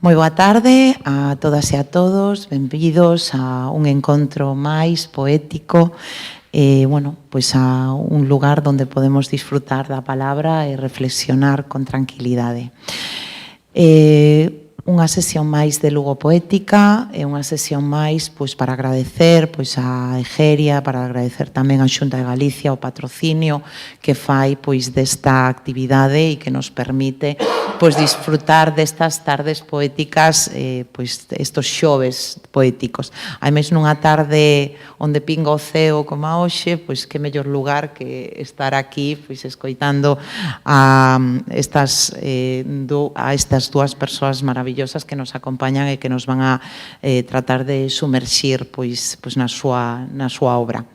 Moi boa tarde a todas e a todos, benvidos a un encontro máis poético, pois a un lugar onde podemos disfrutar da palabra e reflexionar con tranquilidade. Unha sesión máis de Lugo Poética e unha sesión máis pois para agradecer pois a Egeria, para agradecer tamén a Xunta de Galicia o patrocinio que fai pois desta actividade e que nos permite pois disfrutar destas tardes poéticas, pois estos xoves poéticos. Hai mesmo nunha tarde onde pinga o ceo como a hoxe, pois que mellor lugar que estar aquí pois escoitando a estas dúas persoas maravillosas que nos acompañan e que nos van a tratar de sumerxir pois na súa obra.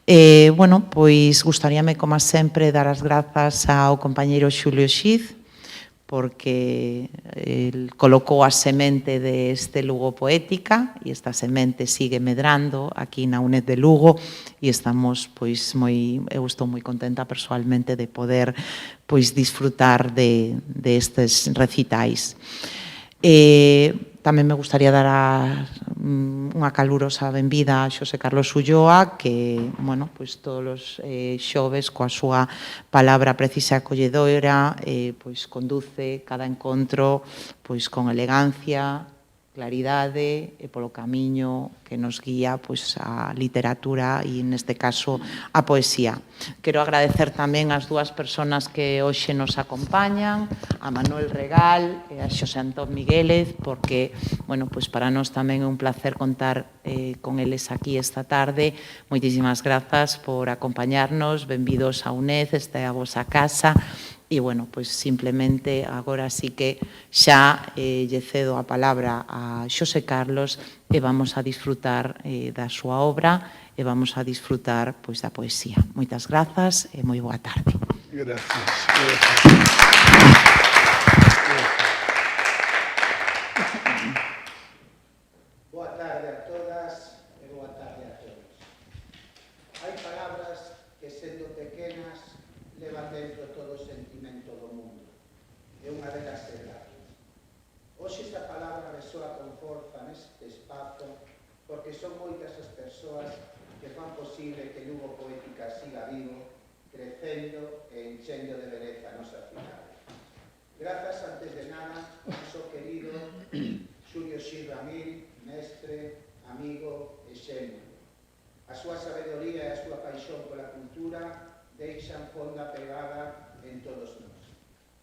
Pois gustaríame, como sempre, dar as grazas ao compañeiro Xulio Xiz, porque el colocou a semente deste Lugo Poética e esta semente sigue medrando aquí na UNED de Lugo e estamos, pois, eu estou moi contenta persoalmente de poder pois disfrutar destes recitais. Tamén me gustaría dar unha calurosa benvida a Xosé Carlos Ulloa, que, pois todos os xoves coa súa palabra precisa e acolledora, pois conduce cada encontro pois con elegancia, claridade e polo camiño que nos guía pois a literatura e neste caso a poesía. Quero agradecer tamén as dúas persoas que hoxe nos acompañan, a Manuel Regal e a Xosé Antón Miguélez, porque, pois para nós tamén é un placer contar con eles aquí esta tarde. Moitísimas grazas por acompañarnos, benvidos a UNED, esta é a vosa casa. E, pois simplemente agora sí que xa lle cedo a palabra a Xosé Carlos e vamos a disfrutar da súa obra e vamos a disfrutar pois da poesía. Moitas grazas e moi boa tarde. Gracias. Boa tarde a todas e boa tarde a todos. Hai palabras que, sendo pequenas, levan dentro todo o sentimento do mundo. E unha delas é gracias. Hoxe esta palabra resoa con forza neste espazo porque son moitas as persoas que fan posible que Lugo Poética siga vivo, crecendo e enchendo de beleza a nosa cidade. Grazas, antes de nada, ao noso querido Xulio Xiz Ramil, mestre, amigo e xenio. A súa sabedoría e a súa paixón pola cultura deixan fonda pegada en todos nós.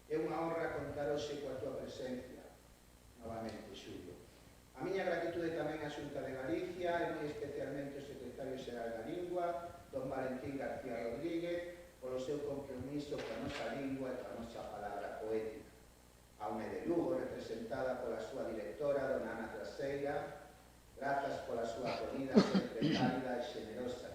É unha honra contar hoxe coa túa presencia, novamente, Xulio. A miña gratitude tamén á Xunta de Galicia e moi especialmente ao secretario xeral da Lingua, don Valentín García Rodríguez, polo seu compromiso coa nosa lingua e coa nosa palabra poética. A UNED de Lugo, representada pola súa directora, dona Ana Traseira, grazas pola súa acolhida sempre cálida e xenerosa.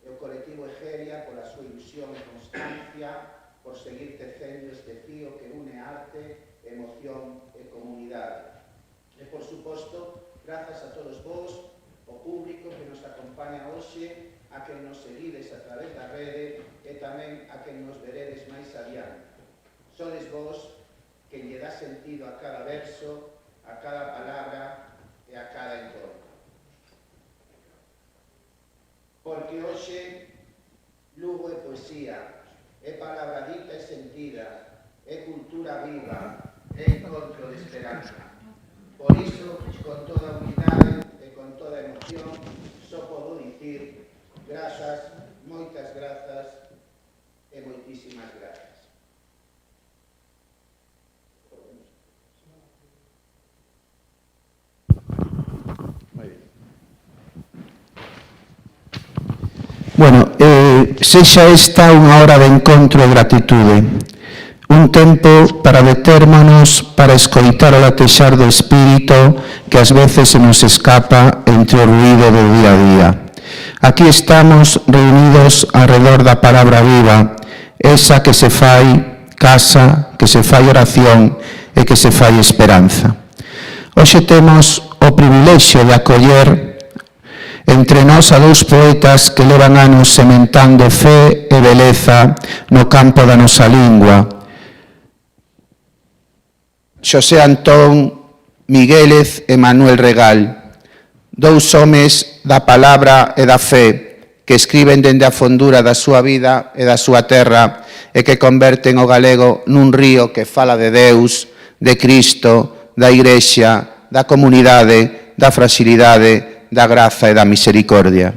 E o colectivo Egeria pola súa ilusión e constancia, por seguir tecendo este fío que une arte, emoción e comunidade. E, por suposto, grazas a todos vós, o público que nos acompaña hoxe, a quen nos seguides a través da rede e tamén a quen nos veredes máis adiante. Sodes vós quen lle dá sentido a cada verso, a cada palabra e a cada entorno. Porque hoxe Lugo é poesía, é palabra dita e sentida, é cultura viva, é encontro de esperanza. Por iso, con toda humildade e con toda emoción, só podo dicir grazas, moitas grazas e moitísimas grazas. Sexa esta unha hora de encontro e gratitude, un tempo para detérmonos para escoitar o latexar do espírito que ás veces se nos escapa entre o ruído do día a día. Aquí estamos reunidos alrededor da palabra viva, esa que se fai casa, que se fai oración e que se fai esperanza. Hoxe temos o privilexio de acoller entre nós a dous poetas que levan anos sementando fe e beleza no campo da nosa lingua. Xosé Antón Miguélez e Manuel Regal, dous homes da palabra e da fe que escriben dende a fondura da súa vida e da súa terra e que converten o galego nun río que fala de Deus, de Cristo, da Igrexa, da comunidade, da fragilidade, da graza e da misericordia.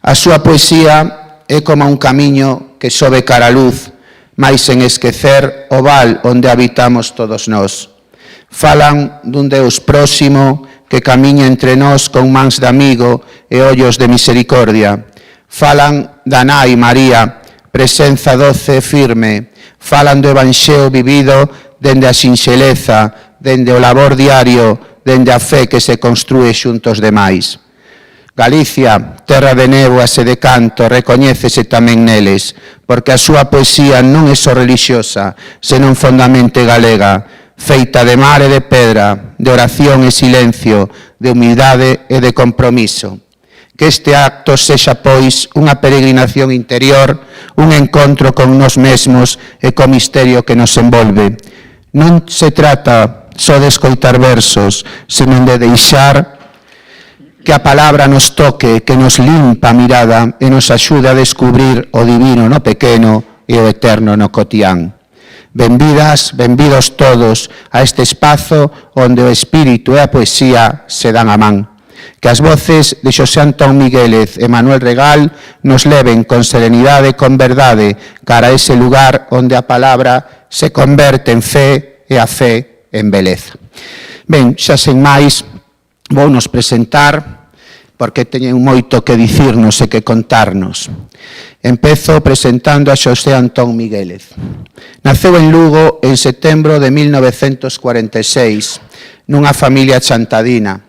A súa poesía é como un camiño que sobe cara a luz, mais sen esquecer o val onde habitamos todos nós. Falan dun Deus próximo que camiña entre nós con mans de amigo e ollos de misericordia. Falan da Nai María, presenza doce e firme. Falan do Evanxeo vivido dende a sinxeleza, dende o labor diario, dende a fe que se construe xuntos demais. Galicia, terra de néboas e de canto, recoñécese tamén neles, porque a súa poesía non é só relixiosa, senón fondamente galega, feita de mar e de pedra, de oración e silencio, de humildade e de compromiso. Que este acto sexa, pois, unha peregrinación interior, un encontro con nós mesmos e co misterio que nos envolve. Non se trata só de escoitar versos, senón de deixar que a palabra nos toque, que nos limpa a mirada e nos axude a descubrir o divino no pequeno e o eterno no cotián. Benvidas, benvidos todos a este espazo onde o espírito e a poesía se dan a man. Que as voces de Xosé Antón Miguélez e Manuel Regal nos leven con serenidade e con verdade cara a ese lugar onde a palabra se converte en fe e a fe en beleza. Ben, xa sen máis, vou nos presentar porque teñen moito que dicirnos e que contarnos. Empezo presentando a Xosé Antón Miguélez. Naceu en Lugo en setembro de 1946, nunha familia chantadina.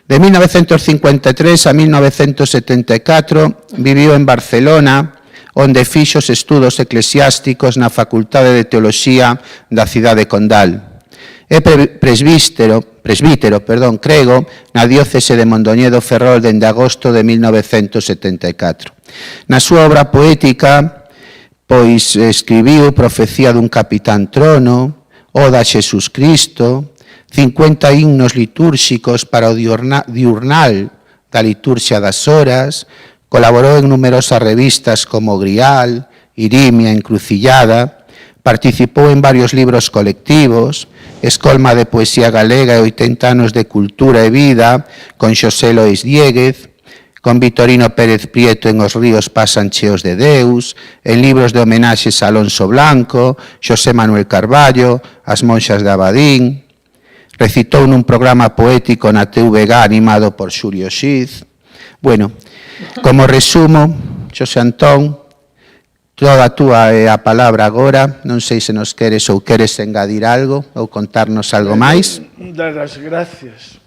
De 1953 a 1974 viviu en Barcelona, onde fixo os estudos eclesiásticos na Facultade de Teoloxía da cidade condal. É presbítero, crego, na diócese de Mondoñedo Ferrol dende agosto de 1974. Na súa obra poética, pois escribiu Profecía dun capitán trono, Oda a Xesús Cristo, 50 himnos litúrxicos para o diurnal da liturxia das horas, colaborou en numerosas revistas como Grial, Irimia, Encrucillada, participou en varios libros colectivos, Escolma de Poesía Galega e 80 anos de Cultura e Vida, con Xosé Lois Diéguez, con Vitorino Pérez Prieto en Os ríos pasan cheos de Deus, en libros de homenaxes a Alonso Blanco, Xosé Manuel Carballo, As monxas de Abadín, recitou nun programa poético na TVG animado por Xulio Xiz. Bueno, como resumo, Xosé Antón, toda a túa é a palabra agora, non sei se nos queres ou queres engadir algo ou contarnos algo máis. Dar as gracias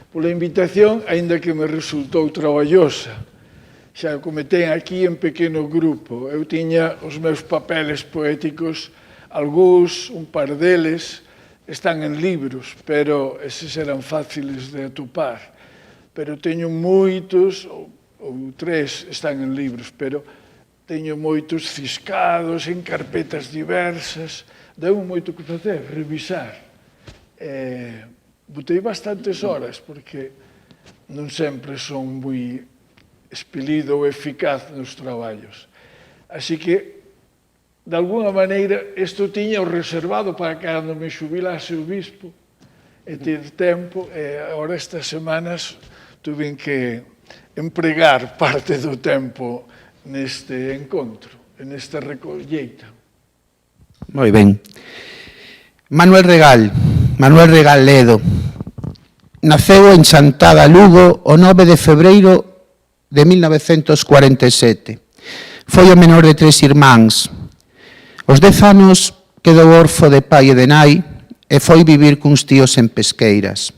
pola invitación, aínda que me resultou traballosa. Xa cometei aquí en pequeno grupo. Eu tiña os meus papeles poéticos, algúns, un par deles, están en libros, pero eses eran fáciles de atopar. Pero teño moitos, ou tres están en libros, pero teño moitos ciscados en carpetas diversas, deu moito que facer, revisar. Botei bastantes horas, porque non sempre son moi expelido ou eficaz nos traballos. Así que, de alguna maneira, isto tiña o reservado para cando me xubilase o bispo, e ter tempo, e agora estas semanas tuve que empregar parte do tempo neste encontro, nesta recolleita. Moi ben. Manuel Regal Ledo, naceu en Chantada, Lugo, o 9 de febreiro de 1947. Foi o menor de 3 irmáns. Aos 10 anos quedou orfo de pai e de nai e foi vivir cuns tíos en Pesqueiras.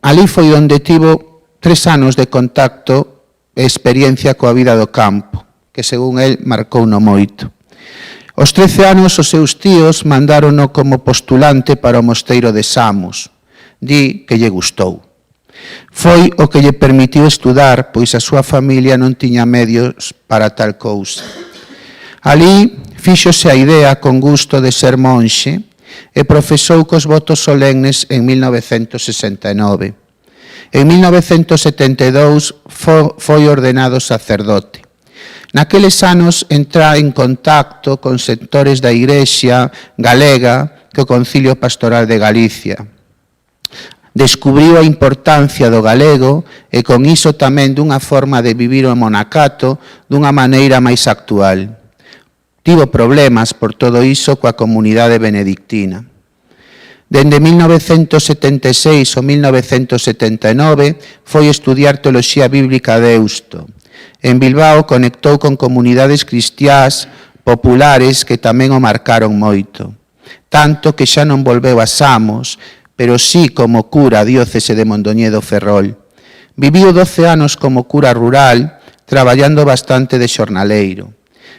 Ali foi onde tivo 3 anos de contacto e experiencia coa vida do campo, que según el marcou no moito. Aos 13 anos os seus tíos mandárono como postulante para o mosteiro de Samos. Di que lle gustou. Foi o que lle permitiu estudar, pois a súa familia non tiña medios para tal cousa. Ali fíxose a idea con gusto de ser monxe e profesou cos votos solemnes en 1969. En 1972 foi ordenado sacerdote. Naqueles anos entra en contacto con sectores da Igrexa galega que o Concilio Pastoral de Galicia. Descubriu a importancia do galego e con iso tamén dunha forma de vivir o monacato dunha maneira máis actual. Tivo problemas por todo iso coa comunidade benedictina. Dende 1976 ao 1979 foi estudiar Teoloxía Bíblica de Deusto. En Bilbao conectou con comunidades cristiás populares que tamén o marcaron moito. Tanto que xa non volveu a Samos, pero sí como cura a diócese de Mondoñedo Ferrol. Viviu 12 anos como cura rural, traballando bastante de xornaleiro.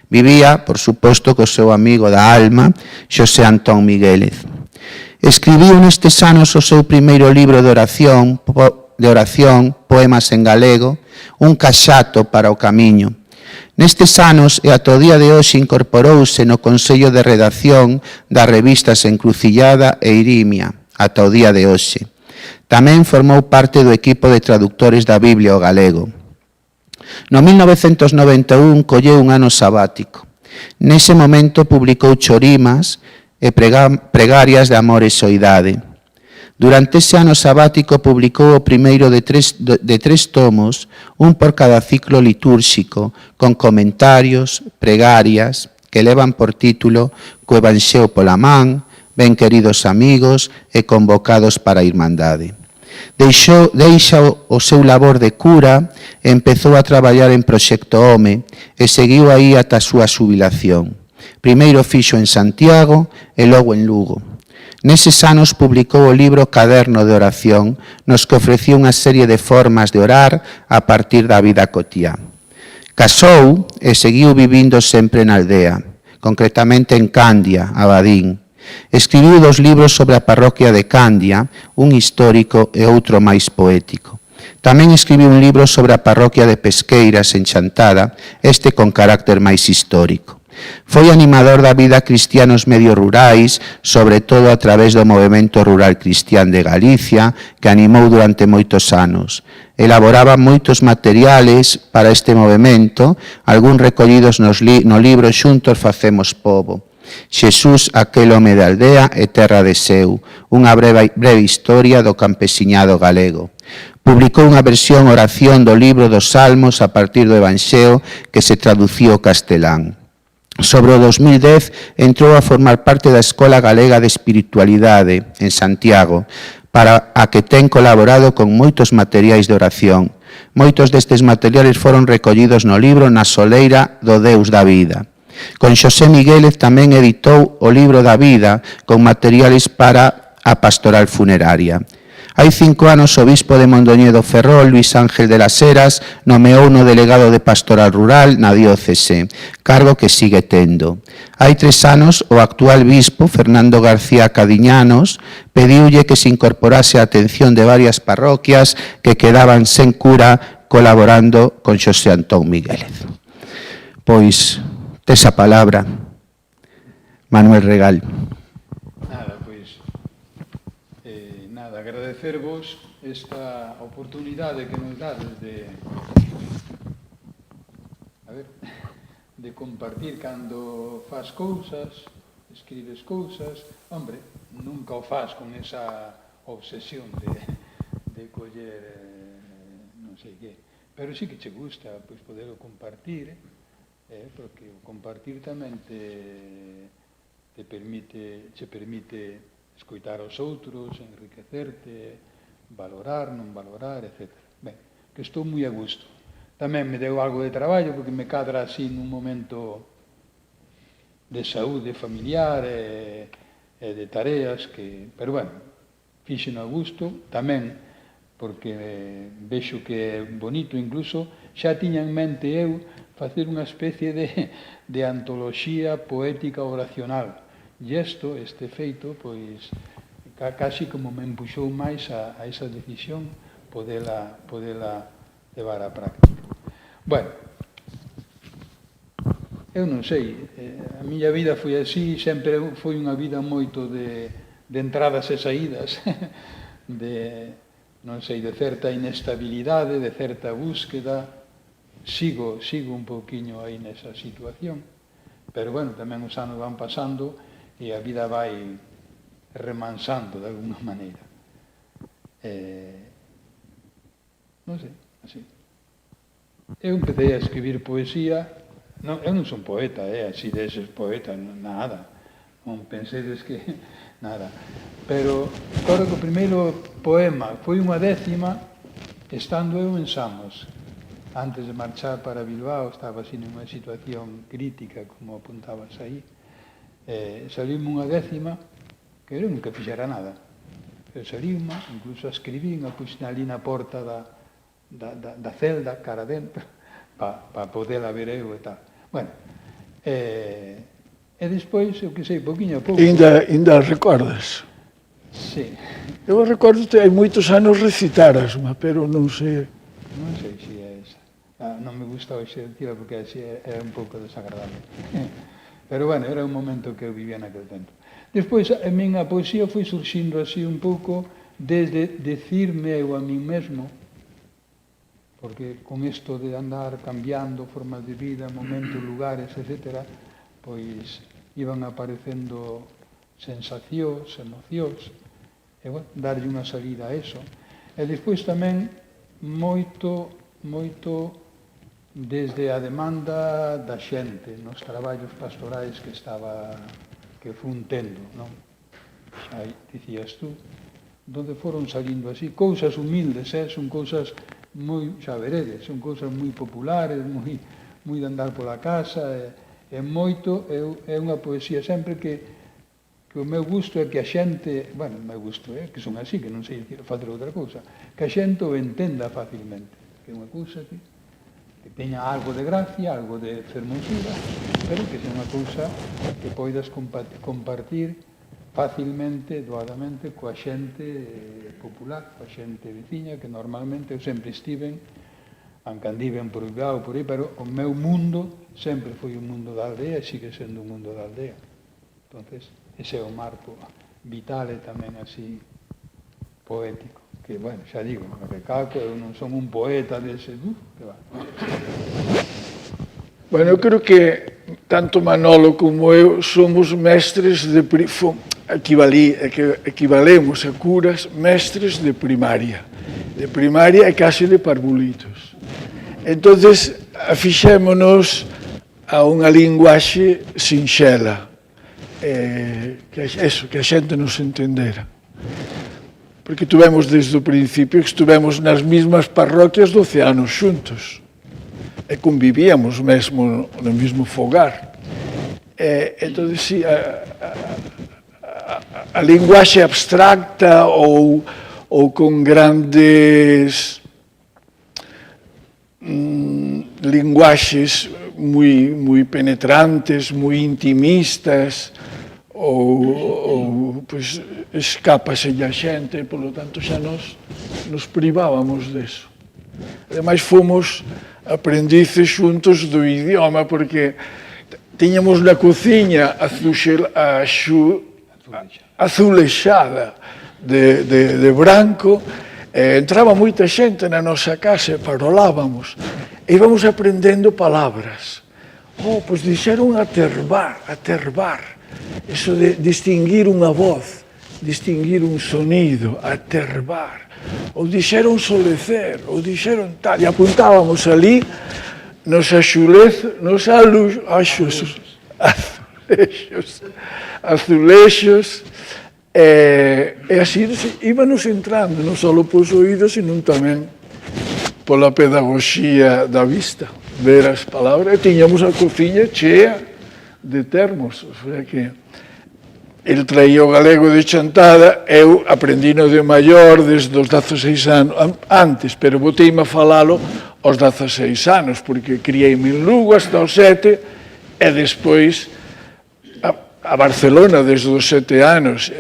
Vivía, por suposto, co seu amigo da alma, Xosé Antón Miguélez. Escribiu nestes anos o seu primeiro libro de oración, Poemas en Galego, un caxato para o camiño. Nestes anos e ata o día de hoxe incorporouse no Consello de Redacción das revistas Encrucillada e Irimia, ata o día de hoxe. Tamén formou parte do equipo de traductores da Biblia ao galego. No 1991 colleu un ano sabático. Nese momento publicou Chorimas e Pregarias de amor e soidade. Durante ese ano sabático publicou o primeiro de tres tomos, un por cada ciclo litúrxico, con comentarios, pregarias, que levan por título Co Evanxeo pola man, Ben queridos amigos e convocados para a Irmandade. Deixa o seu labor de cura e empezou a traballar en Proxecto Home e seguiu aí ata a súa xubilación. Primeiro fixo en Santiago e logo en Lugo. Neses anos publicou o libro Caderno de Oración, nos que ofrecía unha serie de formas de orar a partir da vida cotiá. Casou e seguiu vivindo sempre na aldea, concretamente en Candia, Abadín. Escribiu 2 libros sobre a parroquia de Candia, un histórico e outro máis poético. Tamén escribiu un libro sobre a parroquia de Pesqueiras, en Chantada, este con carácter máis histórico. Foi animador da vida cristiá nos medios rurais, sobre todo a través do Movemento Rural Cristián de Galicia, que animou durante moitos anos. Elaboraba moitos materiales para este movemento, algúns recollidos no libro Xuntos Facemos Pobo. Xesús, aquel home de aldea e terra de seu, unha breve historia do campesiñado galego. Publicou unha versión oración do libro dos Salmos a partir do Evanxeo que se traduciu ao castelán. Sobre o 2010 entrou a formar parte da Escola Galega de Espiritualidade en Santiago, para a que ten colaborado con moitos materiais de oración. Moitos destes materiales foron recollidos no libro Na Soleira do Deus da Vida. Con Xosé Miguélez tamén editou o libro da vida con materiales para a pastoral funeraria. Hai 5 anos o bispo de Mondoñedo Ferrol, Luis Ángel de las Heras, nomeou no delegado de pastoral rural na diócese, cargo que sigue tendo. Hai 3 anos o actual bispo, Fernando García Cadiñanos, pediulle que se incorporase a atención de varias parroquias que quedaban sen cura colaborando con Xosé Antón Miguélez. Pois, tes a palabra, Manuel Regal. Agradecervos esta oportunidade que nos dades de compartir cando faz cousas, escribes cousas. Hombre, nunca o faz con esa obsesión de coller non sei que, pero sí que che gusta pois poderlo compartir, porque o compartir tamén che permite escoitar aos outros, enriquecerte, valorar, non valorar, etc. Ben, que estou moi a gusto. Tamén me deu algo de traballo, porque me cadra así nun momento de saúde familiar e de tareas, pero bueno, fixeno a gusto, tamén porque vexo que é bonito, incluso xa tiña en mente eu facer unha especie de antoloxía poética oracional. E este feito, pois, casi como me empuxou máis a esa decisión podela levar á práctica. Bueno, eu non sei, a miña vida foi así, sempre foi unha vida moito de entradas e saídas, de, non sei, de certa inestabilidade, de certa búsqueda. Sigo un pouquiño aí nesa situación, pero, bueno, tamén os anos van pasando e a vida vai remansando de alguna maneira. Non sei, así. Eu empecé a escribir poesía. Non, eu non son poeta, así deses poeta, nada. Non pensedes que... nada. Pero, claro que o primeiro poema foi unha 10ª, estando eu en Samos. Antes de marchar para Bilbao, estaba así nunha situación crítica, como apuntabas aí. Saliume unha 10ª, que eu nunca fixera nada. Eu saliume, incluso escribín, a puxen ali na porta da celda, cara dentro, para podela ver eu e tal. Bueno, e despois, eu que sei, pouquinho a pouco... Ainda recordas? Sí. Eu recordo que hai moitos anos recitarasma, pero non sei... Non sei se é esa. Non me gusta hoxe decirla porque así é un pouco desagradable. Pero, bueno, era un momento que eu vivía naquele tempo. Despois, a minha poesía foi surxindo así un pouco desde decirme eu a mí mesmo, porque con isto de andar cambiando formas de vida, momentos, lugares, etc., pois iban aparecendo sensacións, emocións, e, bueno, darlle unha salida a eso. E despois tamén moito desde a demanda da xente nos traballos pastorais que fun tendo, non? Xa dicías tú, donde foron salindo así, cousas humildes, son cousas moi, xa veredes, son cousas moi populares, moi de andar pola casa, é moito, é unha poesía sempre que o meu gusto é que a xente, bueno, o meu gusto é que son así, que non sei facer outra cousa, que a xente o entenda facilmente, que é unha cousa que teña algo de gracia, algo de fermosura, pero que sea unha cousa que poidas compartir facilmente, doadamente, coa xente popular, coa xente veciña, que normalmente eu sempre estiven, ancandiven por Bilbao, por aí, pero o meu mundo sempre foi un mundo da aldea e sigue sendo un mundo da aldea. Entonces, ese é o marco vital e tamén así poético, que, bueno, xa digo, me recalco, eu non son un poeta dese, que va. Bueno, eu creo que tanto Manolo como eu somos mestres de... equivalemos a curas mestres de primaria e case de parvulitos. Entonces, afixémonos a unha linguaxe sinxela, que a xente nos entendera. Porque tuvemos desde o principio que estuvemos nas mesmas parroquias 12 anos xuntos e convivíamos mesmo no mesmo fogar. Entón, sí, a linguaxe abstracta ou con grandes linguaxes moi penetrantes, moi intimistas, ou pois, escápase a xente, polo tanto xa nos privábamos deso. Ademais, fomos aprendices xuntos do idioma, porque tiñamos na cociña azulexada de branco, entraba moita xente na nosa casa e parolábamos, e íbamos aprendendo palabras. Pois dixeron aterbar, eso de distinguir unha voz, distinguir un sonido, aterbar, ou dixeron solecer, ou dixeron tal, e apuntábamos ali nos azulexos, e así íbanos entrando, non só polos oídos, sino tamén pola pedagogía da vista, ver as palabras, e tiñamos a cociña chea de termos, o sea que el traía o galego de chantada, eu aprendino de maior desde os 16 anos, antes, pero boteime a falalo aos 16 anos, porque criei-me en Lugo hasta os 7, e despois a Barcelona desde os 7 anos,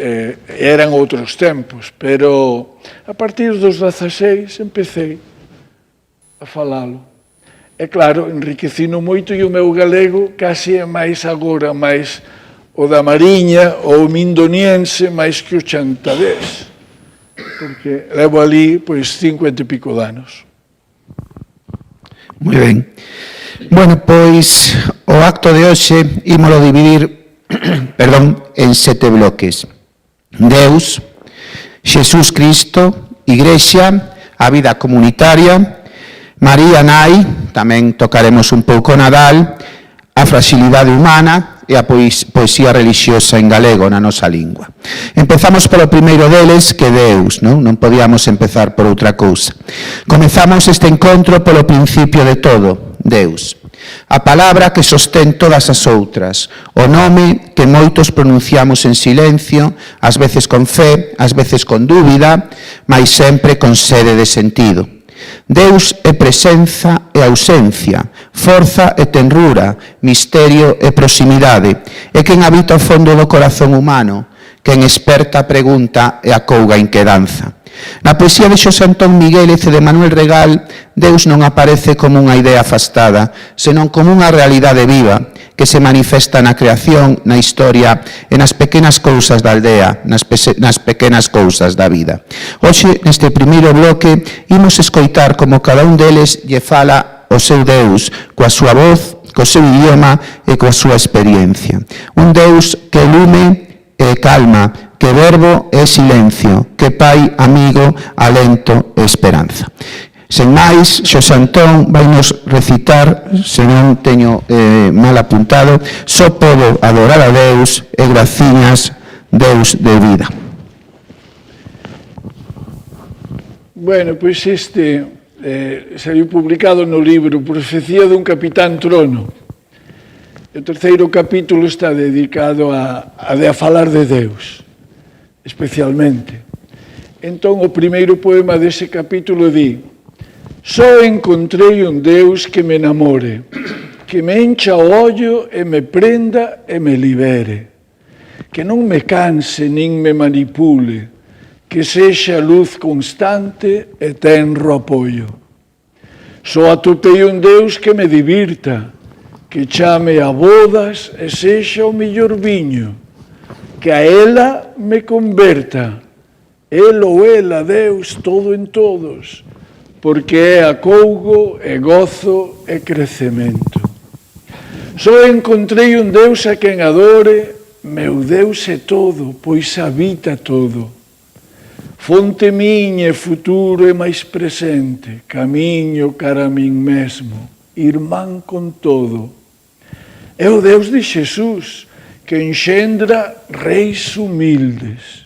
eran outros tempos, pero a partir dos 16 empecé a falalo. E claro, enriquecino moito e o meu galego case é máis agora, máis o da Mariña ou o mindoniense máis que o chantadés, porque levo ali pois 50 e pico de anos. Moi ben. Bueno, pois o acto de hoxe ímolo dividir en 7 bloques. Deus, Xesús Cristo, Igrexa, a vida comunitaria, María Nai, tamén tocaremos un pouco Nadal, a fragilidade humana e a poesía religiosa en galego na nosa lingua. Empezamos polo primeiro deles, que Deus, non podíamos empezar por outra cousa. Comezamos este encontro polo principio de todo, Deus. A palabra que sostén todas as outras, o nome que moitos pronunciamos en silencio, ás veces con fe, ás veces con dúbida, mais sempre con sede de sentido. Deus é presenza e ausencia, forza e tenrura, misterio e proximidade. É quen habita o fondo do corazón humano, quen esperta a pregunta e acouga a inquedanza. Na poesía de Xosé Antón Miguélez e de Manuel Regal, Deus non aparece como unha idea afastada, senón como unha realidade viva, que se manifesta na creación, na historia e nas pequenas cousas da aldea, nas pequenas cousas da vida. Hoxe, neste primeiro bloque, imos escoitar como cada un deles lle fala o seu Deus, coa súa voz, co seu idioma e coa súa experiencia. Un Deus que lume e calma, que verbo é silencio, que pai, amigo, alento e esperanza. Sen máis, Xosé Antón vai nos recitar, se non teño mal apuntado, só podo adorar a Deus e graciñas, Deus de vida. Bueno, pois este saiu publicado no libro Profecía dun Capitán Trono. O terceiro capítulo está dedicado a falar de Deus, especialmente. Entón, o primeiro poema dese capítulo di: só encontrei un Deus que me enamore, que me encha o ollo e me prenda e me libere, que non me canse nin me manipule, que sexa luz constante e tenro apoio. Só atopei un Deus que me divirta, que chame a bodas e sexa o millor viño, que a ela me converta, el ou ela, Deus, todo en todos, porque é acougo e gozo e crecemento. Só encontrei un Deus a quen adore, meu Deus é todo, pois habita todo. Fonte miña e futuro e máis presente, camiño cara a min mesmo, irmán con todo. É o Deus de Xesús, que enxendra reis humildes.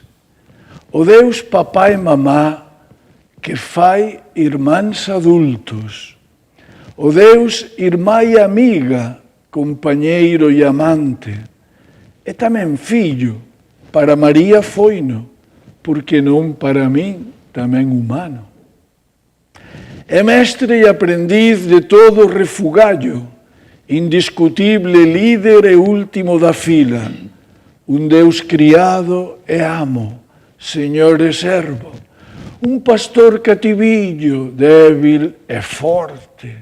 O Deus papá e mamá, que fai irmáns adultos. O Deus irmá e amiga, compañeiro e amante. E tamén fillo, para María foino, porque non para min, tamén humano. É mestre e aprendiz de todo refugallo, indiscutible líder e último da fila, un Deus criado e amo, señor e servo, un pastor cativillo, débil e forte.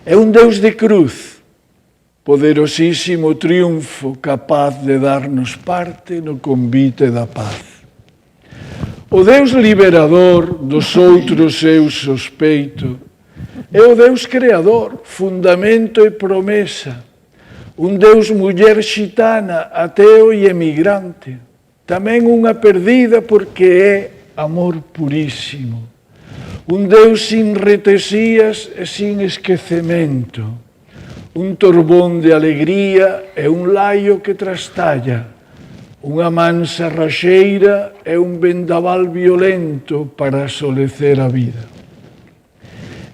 É un Deus de cruz, poderosísimo triunfo, capaz de darnos parte no convite da paz. O Deus liberador dos outros eu sospeito, é o Deus creador, fundamento e promesa, un Deus muller xitana, ateo e emigrante, tamén unha perdida porque é amor purísimo, un Deus sin retesías e sin esquecemento, un torbón de alegría e un laio que trastalla, unha mansa raxeira e un vendaval violento para asolecer a vida.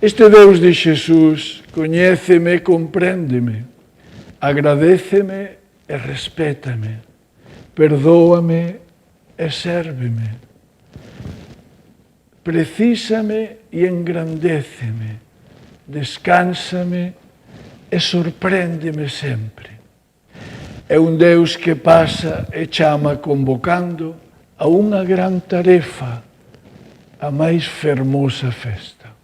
Este Deus de Xesús coñéceme e compréndeme, agradéceme e respétame, perdóame e sérveme, precísame e engrandéceme, descánsame e sorpréndeme sempre. É un Deus que pasa e chama convocando a unha gran tarefa, a máis fermosa festa.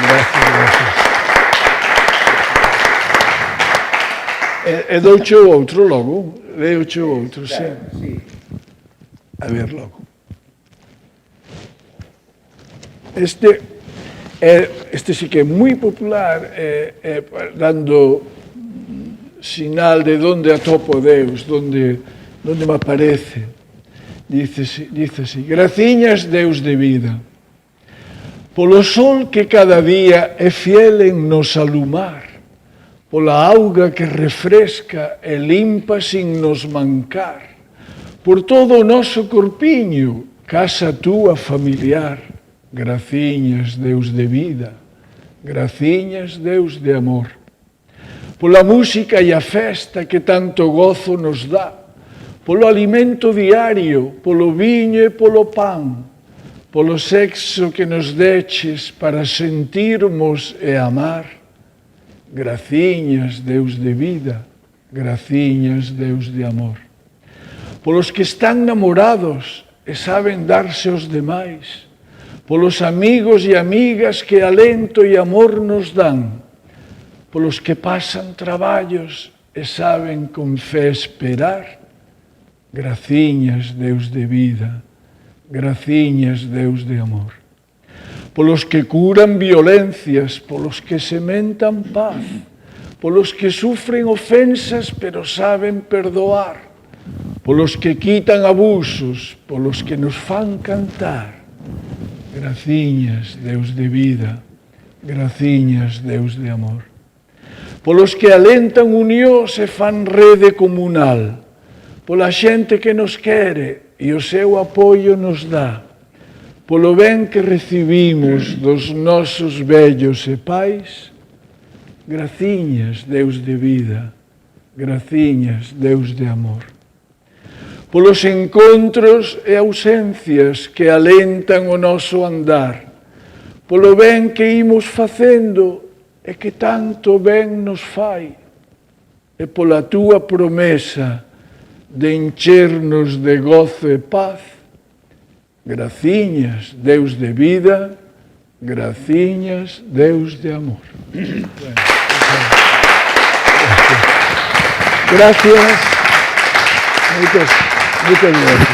gracias. E douche o outro logo, leoche o outro, sí. A ver logo. Este sí que é moi popular, dando sinal de onde atopo Deus, onde me aparece. Dice así: graciñas, Deus de vida, polo sol que cada día é fiel en nos alumar, pola auga que refresca e limpa sin nos mancar, por todo o noso corpiño, casa túa familiar. Graciñas, Deus de vida, graciñas, Deus de amor, pola música e a festa que tanto gozo nos dá, polo alimento diario, polo viño e polo pan, polo sexo que nos deches para sentirmos e amar. Graciñas, Deus de vida, graciñas, Deus de amor, polos que están namorados e saben darse aos demais, polos amigos e amigas que alento e amor nos dan, polos que pasan traballos e saben con fe esperar. Graciñas, Deus de vida, graciñas, Deus de amor, polos que curan violencias, polos que sementan paz, polos que sufren ofensas pero saben perdoar, polos que quitan abusos, polos que nos fan cantar. Graciñas, Deus de vida, graciñas, Deus de amor, polos que alentan unións e fan rede comunal, pola xente que nos quere e o seu apoio nos dá, polo ben que recibimos dos nosos vellos e pais. Graciñas, Deus de vida, graciñas, Deus de amor, polos encontros e ausencias que alentan o noso andar, polo ben que imos facendo e que tanto ben nos fai, e pola túa promesa de enchernos de gozo e paz. Graciñas, Deus de vida, graciñas, Deus de amor. Gracias. Moitas gracias.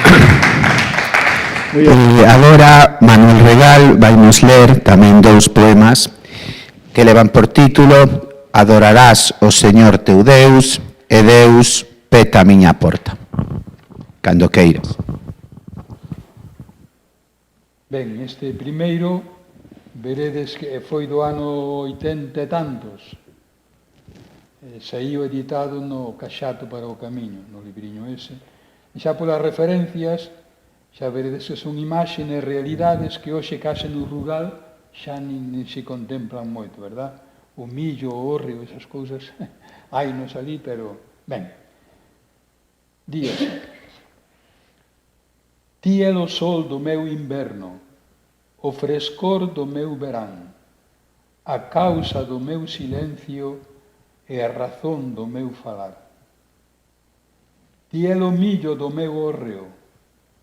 Agora Manuel Regal vainos ler tamén dous poemas que levan por título Adorarás o Señor teu Deus e Deus peta a miña porta. Cando queiras. Ben, este primeiro, veredes que foi do ano 80 e tantos. Saíu editado no Caxato para o Camiño, no libriño ese. E xa polas referencias, xa veredes que son imaxes e realidades que hoxe case no rural xa nin se contemplan moito, verdad? O millo, o hórreo, esas cousas, hainos ali, pero, ben, díase. Ti é o sol do meu inverno, o frescor do meu verán, a causa do meu silencio e a razón do meu falar. Ti é o millo do meu hórreo,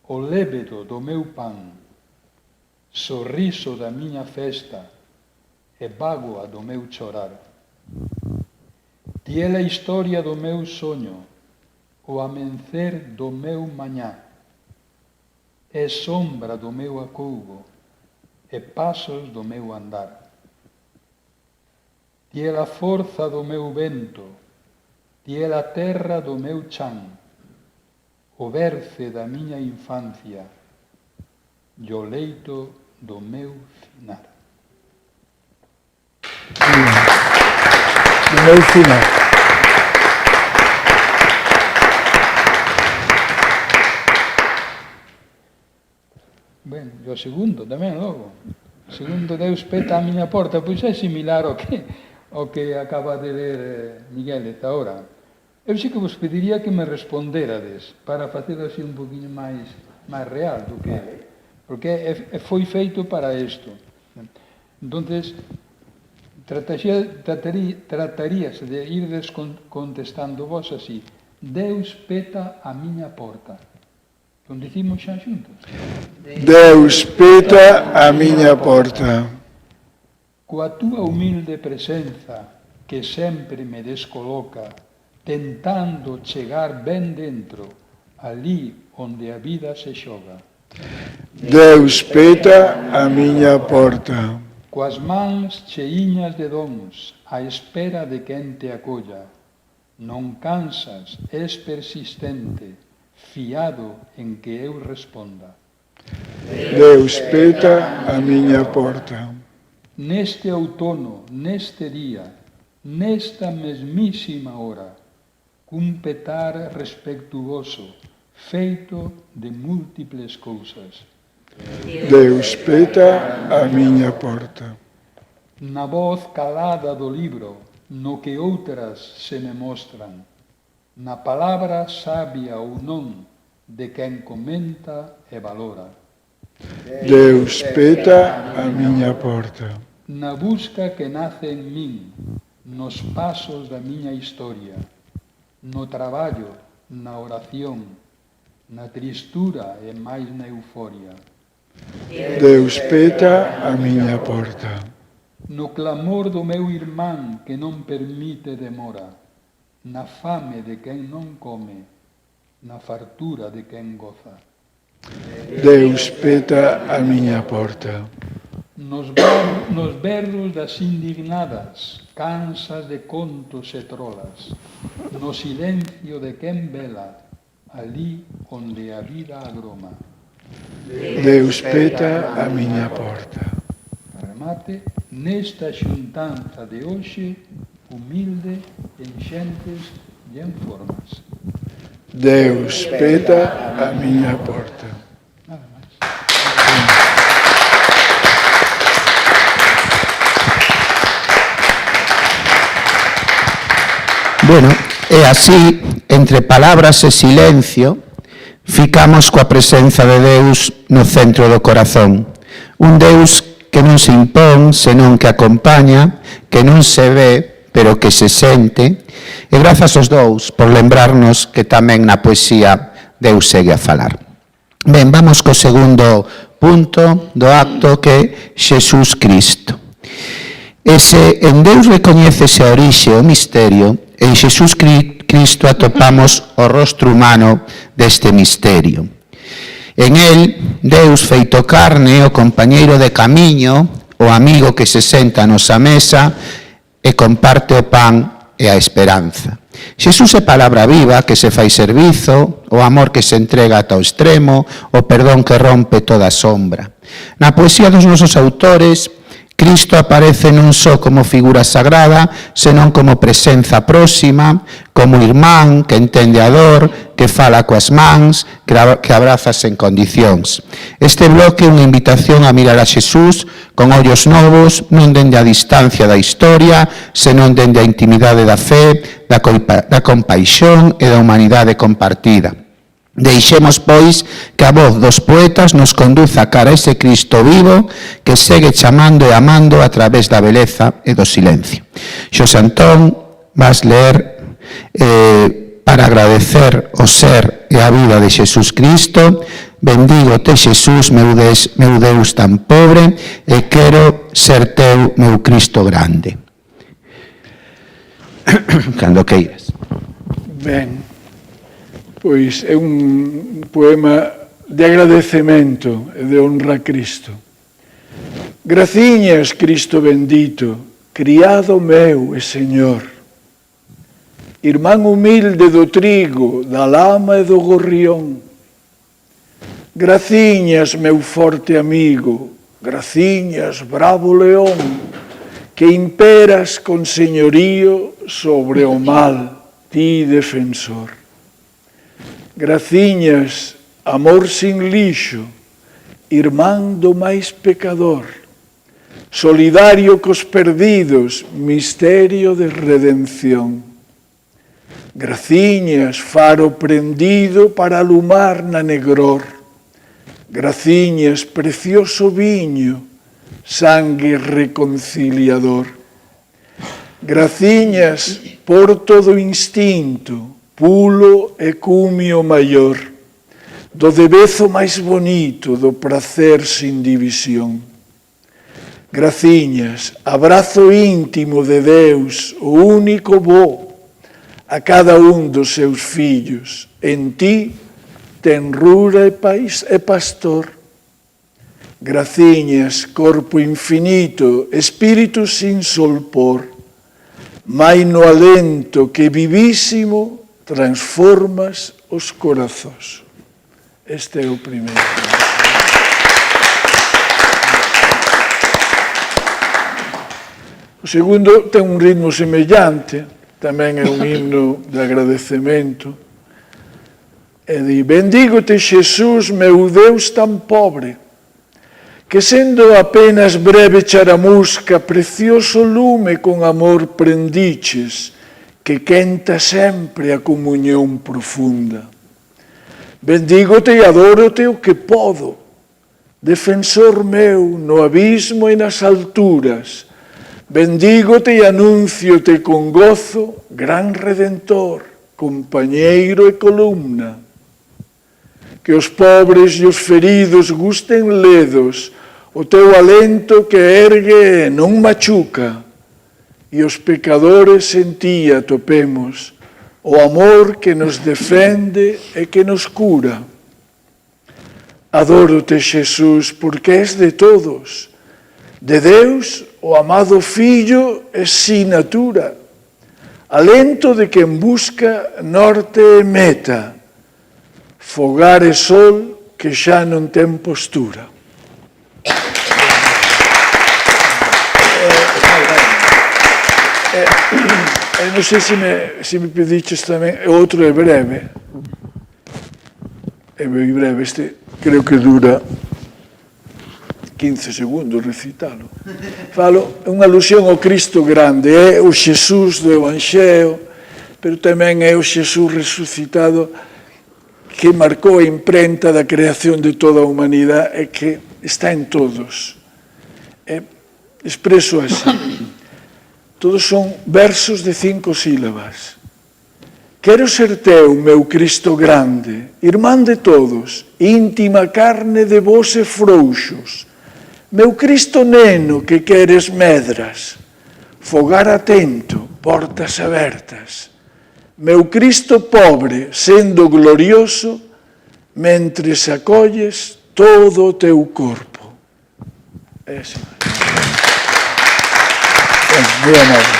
o lévedo do meu pan, sorriso da miña festa e bágoa do meu chorar. Ti é a historia do meu soño, o amencer do meu mañá, é sombra do meu acougo e pasos do meu andar. Ti é a forza do meu vento, ti é a terra do meu chan, o berce da miña infancia e o leito do meu finar. Do meu finar. Ben, e o segundo tamén, logo. O segundo, Deus peta a miña porta, pois é similar ao que acaba de ler Miguel esta hora. Eu sí que vos pediría que me responderades para facer así un poquinho máis real do que porque foi feito para isto. Entonces, trataríase de irdes contestando vos así: Deus peta a miña porta. Non dicimos xa xuntos? Deus peta a miña porta. coa túa humilde presenza que sempre me descoloca, tentando chegar ben dentro, ali onde a vida se xoga. Deus peta a miña porta. Coas mans cheiñas de dons, á espera de quen te acolla. Non cansas, és persistente, fiado en que eu responda. Deus peta a miña porta. Neste outono, neste día, nesta mesmísima hora, cun petar respectuoso, feito de múltiples cousas. Deus peta a miña porta. Na voz calada do libro, no que outras se me mostran, na palabra sabia ou non de quen comenta e valora. Deus peta a miña porta. Na busca que nace en min, nos pasos da miña historia, no traballo, na oración, na tristura e máis na euforia. Deus peta a miña porta. No clamor do meu irmán que non permite demora, na fame de quen non come, na fartura de quen goza. Deus peta a miña porta. Nos berros das indignadas, cansas de contos e trolas, no silencio de quen vela, ali onde a vida agroma. Deus peta a miña porta. Remate, nesta xuntanza de hoxe, humilde, en xentes e en formas. Deus peta a miña porta. Nada máis. Bueno, e así, entre palabras e silencio, ficamos coa presenza de Deus no centro do corazón. Un Deus que non se impón, senón que acompaña, que non se ve, pero que se sente. E grazas aos dous por lembrarnos que tamén na poesía Deus segue a falar. Ben, vamos co segundo punto do acto, que é Xesús Cristo. E se en Deus recoñécese a orixe o misterio, en Xesús Cristo atopamos o rostro humano deste misterio. En el, Deus feito carne, o compañeiro de camiño, o amigo que se senta a nosa mesa e comparte o pan e a esperanza. Xesús é palabra viva que se fai servizo, o amor que se entrega ata o extremo, o perdón que rompe toda sombra. Na poesía dos nosos autores, Cristo aparece non só como figura sagrada, senón como presenza próxima, como irmán que entende a dor, que fala coas mans, que abraza sen condicións. Este bloque é unha invitación a mirar a Xesús con ollos novos, non dende a distancia da historia, senón dende a intimidade da fe, da compaixón e da humanidade compartida. Deixemos, pois, que a voz dos poetas nos conduza cara a ese Cristo vivo que segue chamando e amando a través da beleza e do silencio. Xosé Antón, vas ler para agradecer o ser e a vida de Xesús Cristo. Bendigo te, Xesús, meu Deus tan pobre, e quero ser teu, meu Cristo grande. Cando queiras. Ben. Pois é un poema de agradecemento e de honra a Cristo. Graciñas, Cristo bendito, criado meu e Señor, irmán humilde do trigo, da lama e do gorrión. Graciñas, meu forte amigo, graciñas, bravo león, que imperas con señorío sobre o mal, ti defensor. Graciñas, amor sin lixo, irmán do máis pecador, solidario cos perdidos, misterio de redención. Graciñas, faro prendido para alumar na negror. Graciñas, precioso viño, sangue reconciliador. Graciñas, porto do instinto, pulo e cumio maior, do debezo máis bonito, do pracer sin división. Graciñas, abrazo íntimo de Deus, o único bo, a cada un dos seus fillos. En ti, tenrura e pastor. Graciñas, corpo infinito, espírito sin solpor, mai no alento que vivísimo transformas os corazóns. Este é o primeiro. O segundo ten un ritmo semellante, tamén é un himno de agradecemento. E di: bendígote, Xesús, meu Deus tan pobre, que sendo apenas breve charamusca, precioso lume con amor prendiches, que quenta sempre a comunión profunda. Bendígote e adórote o que podo, defensor meu no abismo e nas alturas. Bendígote e anunciote con gozo, gran Redentor, compañeiro e columna. Que os pobres e os feridos gusten ledos, o teu alento que ergue e non machuca, e os pecadores en ti atopemos o amor que nos defende e que nos cura. Adórote, Xesús, porque és de todos, de Deus, o amado Fillo é sinatura, alento de quen busca norte e meta, fogar e sol que xa non ten postura. Non sei se me pediches tamén, outro é breve. É moi breve, este creo que dura 15 segundos recitalo. Falo, é unha alusión ao Cristo grande, é o Xesús do Evanxeo, pero tamén é o Xesús resucitado que marcou a imprenta da creación de toda a humanidade e que está en todos. Expreso así. Todos son versos de 5 sílabas. Quero ser teu, meu Cristo grande, irmán de todos, íntima carne de vos e frouxos, meu Cristo neno que queres medras, fogar atento, portas abertas, meu Cristo pobre, sendo glorioso, mentres acolles todo o teu corpo. Ese. Moi amable.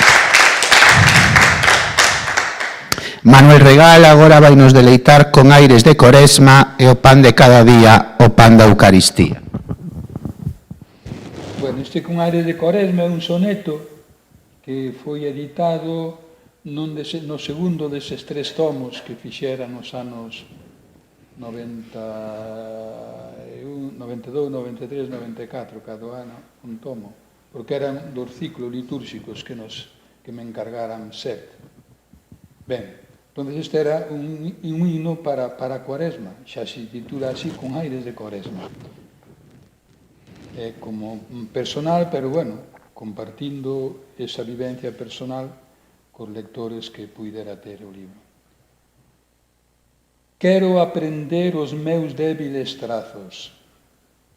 Manuel Regal agora vai nos deleitar con aires de Coresma e o pan de cada día, o pan da Eucaristía. Bueno, este con aires de Coresma é un soneto que foi editado no segundo deses 3 tomos que fixeran nos anos 92, 93, 94, cada ano un tomo, porque eran dos ciclos litúrxicos que me encargaran 7. Ben, entón este era un himno para a Cuaresma, xa se titula así, con aires de Cuaresma. É como personal, pero bueno, compartindo esa vivencia personal cos lectores que puidera ter o libro. Quero aprender os meus débiles trazos,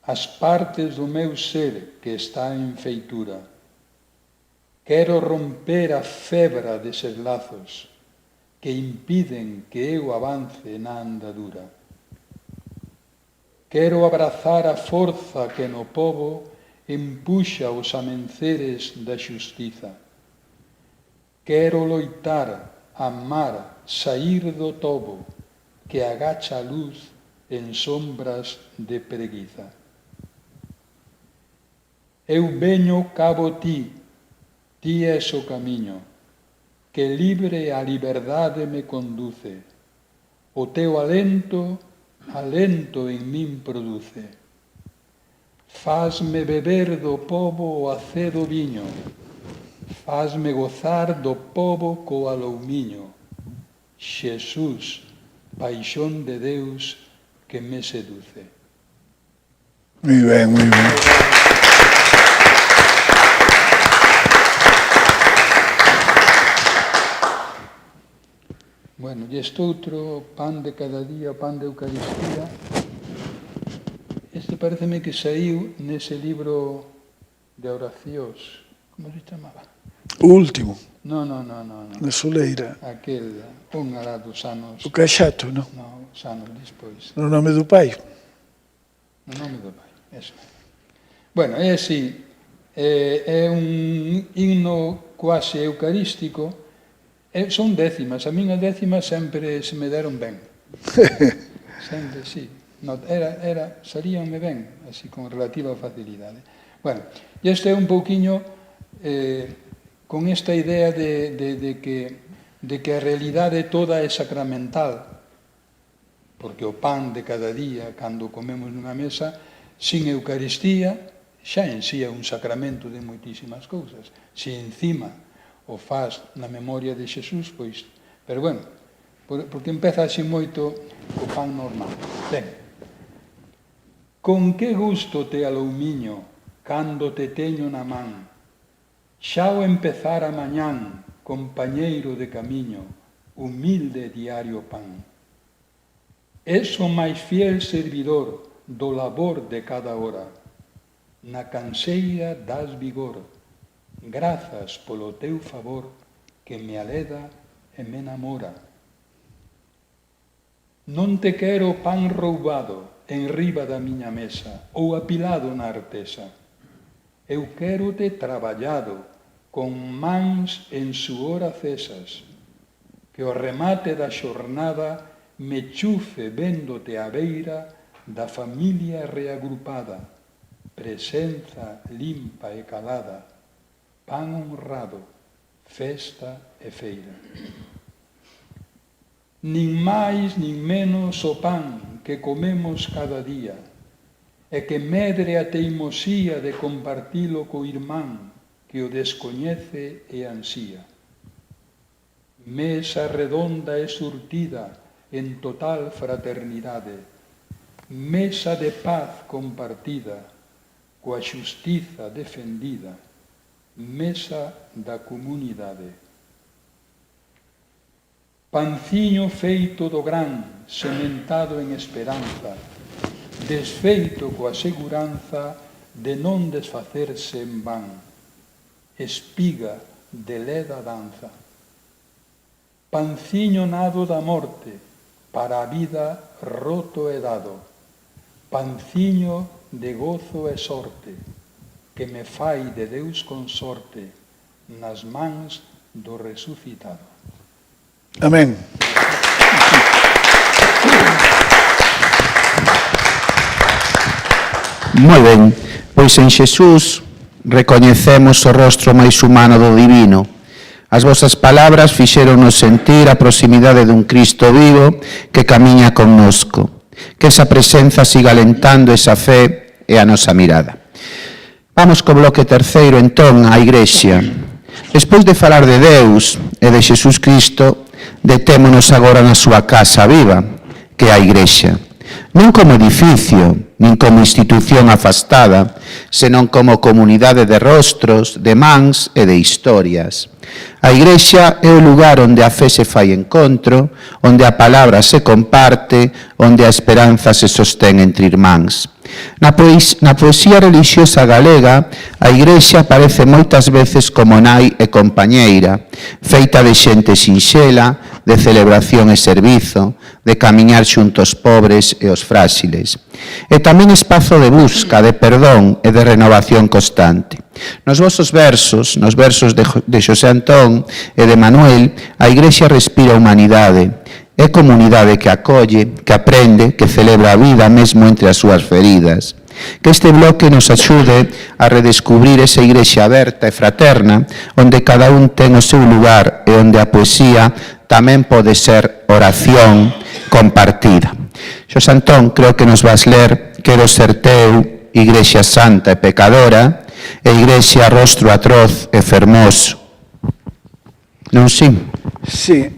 as partes do meu ser que está en feitura. Quero romper a febra deses lazos que impiden que eu avance na andadura. Quero abrazar a forza que no pobo empuxa os amenceres da xustiza. Quero loitar, amar, sair do tobo que agacha a luz en sombras de preguiza. Eu veño cabo ti, ti és o camiño, que libre a liberdade me conduce. O teu alento en min produce. Fazme beber do pobo o acedo viño, fazme gozar do pobo co aloumiño. Xesús, paixón de Deus que me seduce. Moi ben, moi ben. Bueno, e este outro, pan de cada día, pan de Eucaristía, este pareceme que saiu nese libro de oracións, como se chamaba? O último, No. na soleira. Aquel, un alá dos anos... O caixato, non? No, os anos despois. No nome do Pai. No nome do Pai, eso. Bueno, é así, é un himno quase eucarístico, son décimas, a min as décimas sempre se me deron ben. Sempre, sí. Salíanme ben, así con relativa facilidade. Bueno, e este é un pouquiño con esta idea de que a realidade toda é sacramental, porque o pan de cada día, cando comemos nunha mesa, sin Eucaristía, xa en sí é un sacramento de moitísimas cousas. Se encima o faz na memoria de Xesús, pois... Pero bueno, porque empeza así moito o pan normal. Ben, con que gusto te aloumiño cando te teño na man, xa ao empezar a mañán, compañeiro de camiño, humilde diario pan. Es o máis fiel servidor do labor de cada hora, na canseira das vigor, grazas polo teu favor que me aleda e me enamora. Non te quero pan roubado en riba da miña mesa ou apilado na artesa. Eu quero-te traballado, con mans en suor acesas, que o remate da xornada me chufe véndote a beira da familia reagrupada, presenza limpa e calada, pan honrado, festa e feira. Nin máis nin menos o pan que comemos cada día, e que medre a teimosía de compartilo co irmán que o descoñece e ansía. Mesa redonda e surtida en total fraternidade, mesa de paz compartida, coa xustiza defendida, mesa da comunidade. Panciño feito do gran, sementado en esperanza, desfeito coa seguranza de non desfacerse en van, espiga de leda danza. Panciño nado da morte, para a vida roto e dado, panciño de gozo e sorte, que me fai de Deus consorte nas mans do resucitado. Amén. Moi ben, pois en Xesús recoñecemos o rostro máis humano do divino. As vosas palabras fixéronos sentir a proximidade dun Cristo vivo que camiña connosco. Que esa presenza siga alentando esa fe e a nosa mirada. Vamos co bloque terceiro, entón, a Igrexa. Despois de falar de Deus e de Xesús Cristo, detémonos agora na súa casa viva, que é a Igrexa. Non como edificio, nin como institución afastada, senón como comunidade de rostros, de mans e de historias. A Igrexa é o lugar onde a fe se fai encontro, onde a palabra se comparte, onde a esperanza se sostén entre irmáns. Na poesía relixiosa galega, a Igrexa aparece moitas veces como nai e compañeira, feita de xente sinxela, de celebración e servizo, de camiñar xunto aos pobres e aos fráxiles. E tamén espazo de busca, de perdón e de renovación constante. Nos vosos versos, nos versos de Xosé Antón e de Manuel, a Igrexa respira humanidade. É comunidade que acolle, que aprende, que celebra a vida mesmo entre as súas feridas. Que este bloque nos axude a redescubrir esa Igrexa aberta e fraterna, onde cada un ten o seu lugar e onde a poesía tamén pode ser oración compartida. Xosé Antón, creo que nos vas ler Quero ser teu, Igrexa santa e pecadora, e Igrexa rostro atroz e fermoso. Non si? Sí,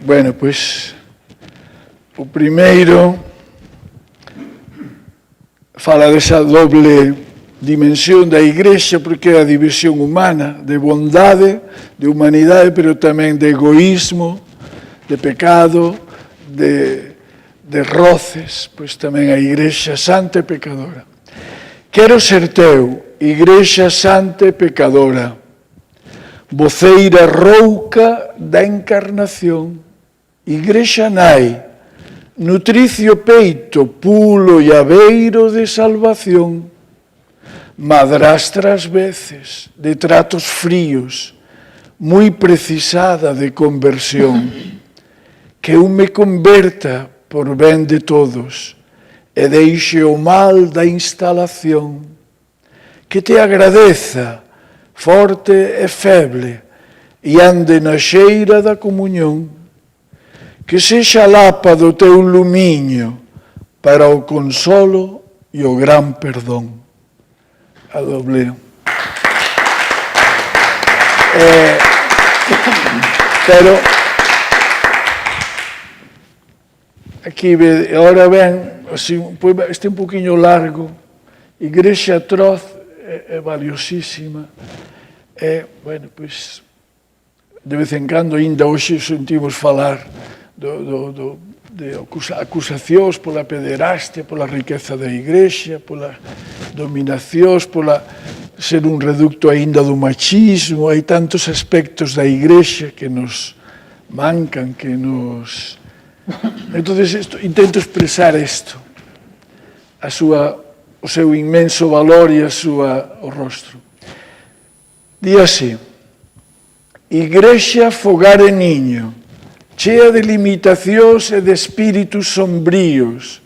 bueno, pois o primeiro fala desa doble dimensión da Igrexa, porque é a división humana, de bondade, de humanidade, pero tamén de egoísmo, de pecado, de roces, pois tamén a Igrexa santa e pecadora. Quero ser teu, Igrexa santa e pecadora, voceira rouca da encarnación, Igrexa nai, nutricio peito, pulo e aveiro de salvación, madrastra ás veces, de tratos fríos, moi precisada de conversión, que eu me converta por ben de todos e deixe o mal da instalación, que te agradeza, forte e feble, e ande na xeira da comunión, que sexa a lapa do teu lumiño para o consolo e o gran perdón. A dobleo. Pero aquí, ahora ven, así, este un poquinho largo, Igrexa atroz é valiosísima. Bueno, pois, de vez en cando, ainda hoxe sentimos falar de acusacións pola pederastia, pola riqueza da Igrexa, pola dominacións, pola ser un reducto aínda do machismo. Hai tantos aspectos da Igrexa que nos mancan, que nos... Entón, intento expresar isto, o seu inmenso valor e o rostro. Di así: Igrexa fogar e niño, chea de limitacións e de espíritus sombríos,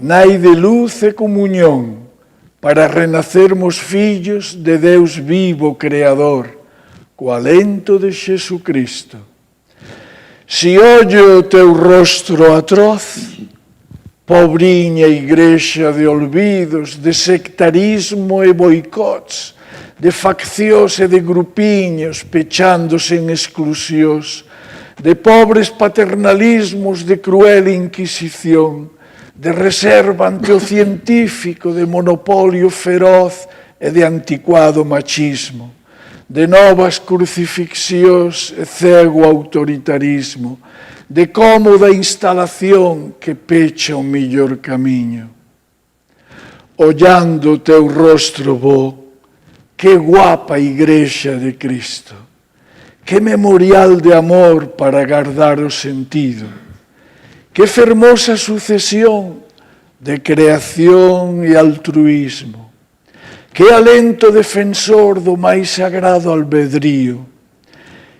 nai de luz e comunión, para renacermos fillos de Deus vivo, Creador, co alento de Xesucristo. Si ollo o teu rostro atroz, pobriña Igrexa de olvidos, de sectarismo e boicots, de faccións e de grupiños pechándose en exclusións, de pobres paternalismos, de cruel inquisición, de reserva ante o científico, de monopolio feroz e de anticuado machismo, de novas crucifixións e cego autoritarismo, de cómoda instalación que pecha o millor camiño. Ollando o teu rostro bo, que guapa Igrexa de Cristo, que memorial de amor para guardar o sentido, que fermosa sucesión de creación e altruísmo, que alento defensor do máis sagrado albedrío,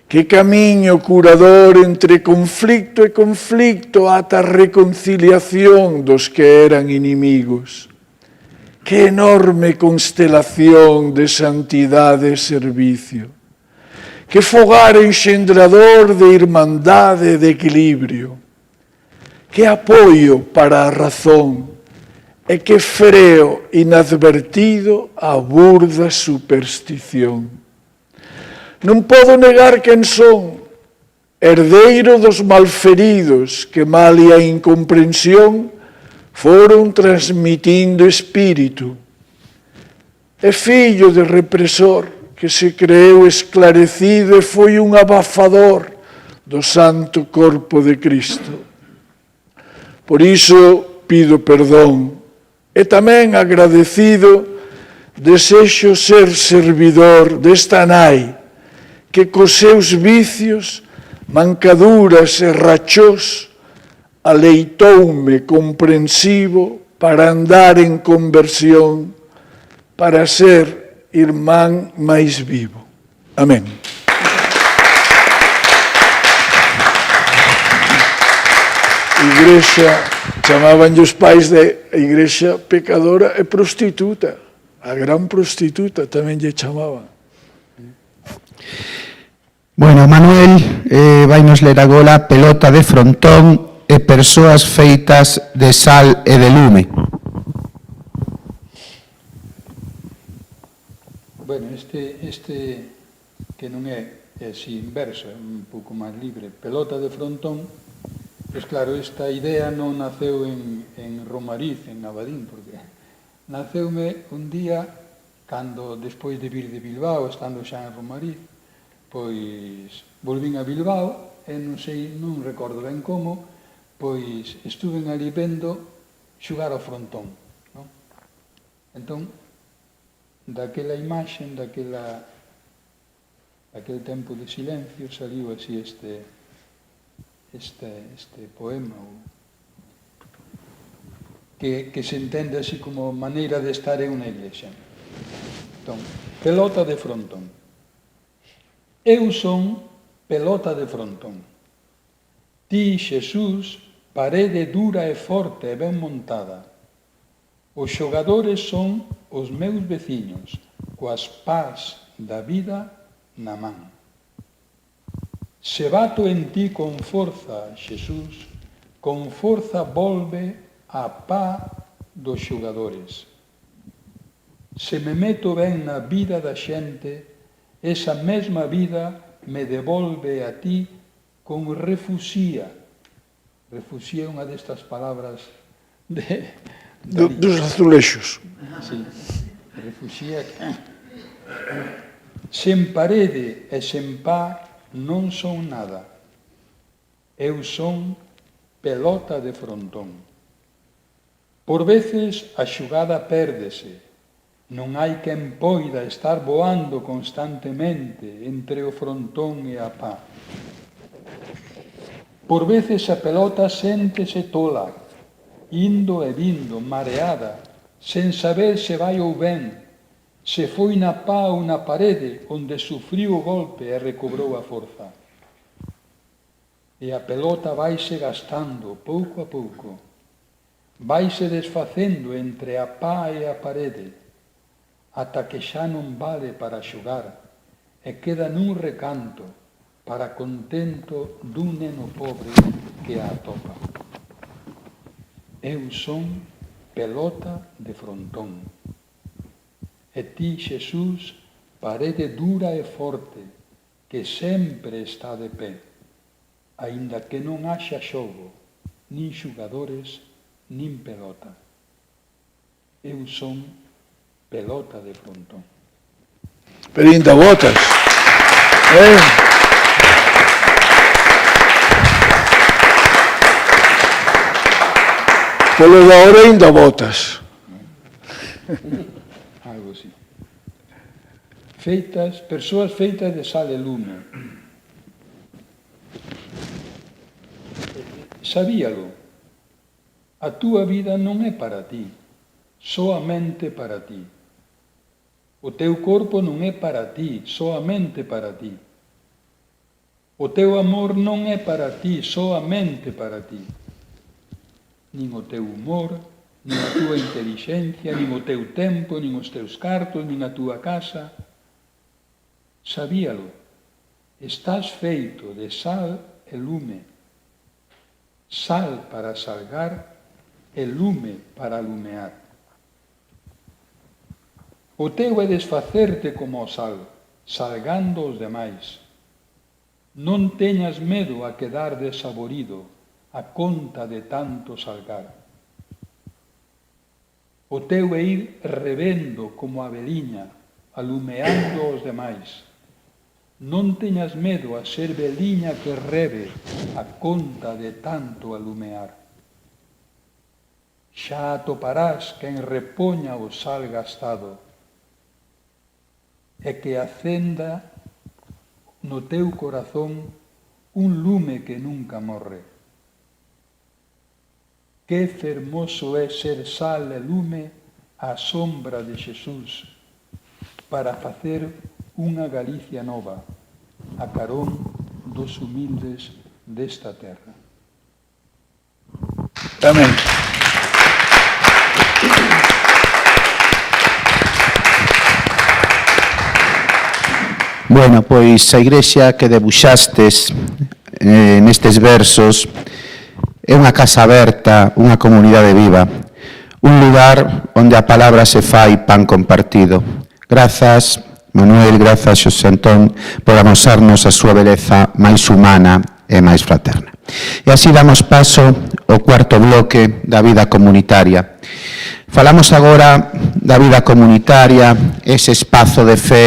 que camiño curador entre conflicto e conflicto ata a reconciliación dos que eran inimigos. Que enorme constelación de santidade e servicio. Que fogar enxendrador de irmandade e de equilibrio. Que apoio para a razón e que freo inadvertido á burda superstición. Non podo negar quen son, herdeiro dos malferidos que mal e a incomprensión foron transmitindo espírito. É fillo de represor que se creeu esclarecido e foi un abafador do santo corpo de Cristo. Por iso pido perdón e tamén agradecido desexo ser servidor desta nai que cos seus vicios, mancaduras e rachós aleitoume comprensivo para andar en conversión, para ser irmán máis vivo. Amén. Igrexa, chamaban os pais de Igrexa pecadora e prostituta. A gran prostituta tamén lle chamaban. Bueno, Manuel vai nos ler agora Pelota de frontón e persoas feitas de sal e de lume. Bueno, este que non é así inverso, é un pouco máis libre. Pelota de frontón, pois claro, esta idea non naceu en Romariz, en Abadín, porque naceume un día cando, despois de vir de Bilbao, estando xa en Romariz, pois volvín a Bilbao e non recordo ben como, pois estuven ali vendo xugar ao frontón. Non? Entón, daquela imaxen, daquele tempo de silencio, saliu así este poema que se entende así como maneira de estar en unha iglesia. Entón, pelota de frontón. Eu son pelota de frontón. Ti, Xesús, parede dura e forte e ben montada. Os xogadores son os meus veciños, coas pás da vida na man. Se bato en ti con forza, Xesús, con forza volve a pá dos xogadores. Se me meto ben na vida da xente, esa mesma vida me devolve a ti con refusía. Refusía é unha destas palabras Dos azulexos. Sí, refusía. Sen parede e sen pá non son nada. Eu son pelota de frontón. Por veces a xugada pérdese. Non hai quen poida estar voando constantemente entre o frontón e a pá. Por veces a pelota séntese tola, indo e vindo, mareada, sen saber se vai ou ben, se foi na pá ou na parede onde sufriu o golpe e recobrou a forza. E a pelota vaise gastando pouco a pouco, vaise desfacendo entre a pá e a parede, ata que xa non vale para xogar e queda nun recanto para contento dun neno pobre que a atopa. Eu son pelota de frontón. E ti, Xesús, parede dura e forte, que sempre está de pé, aínda que non haxa xogo, nin xogadores, nin pelota. Eu son pelota de frontón. Pero ainda botas. Polo da hora ainda botas. Algo así. Persoas feitas de sal e lume. Sabíalo. A túa vida non é para ti, soamente para ti. O teu corpo non é para ti, soamente para ti. O teu amor non é para ti, soamente para ti. Nin o teu humor, nin a túa intelixencia, nin o teu tempo, nin os teus cartos, nin a túa casa. Sabíalo, estás feito de sal e lume. Sal para salgar e lume para alumear. O teu é desfacerte como o sal, salgando os demais. Non teñas medo a quedar desaborido a conta de tanto salgar. O teu é ir revendo como a veliña, alumeando os demais. Non teñas medo a ser veliña que reve a conta de tanto alumear. Xa atoparás quen repoña o sal gastado e que acenda no teu corazón un lume que nunca morre. Que fermoso é ser sal e lume á sombra de Xesús para facer unha Galicia nova a carón dos humildes desta terra. Amén. Bueno, pois a igrexa que debuxastes nestes versos é unha casa aberta, unha comunidade viva, un lugar onde a palabra se fai pan compartido. Grazas, Manuel, grazas, Xosé Antón, por amosarnos a súa beleza máis humana e máis fraterna. E así damos paso ao cuarto bloque da vida comunitaria. Falamos agora da vida comunitaria, ese espazo de fe,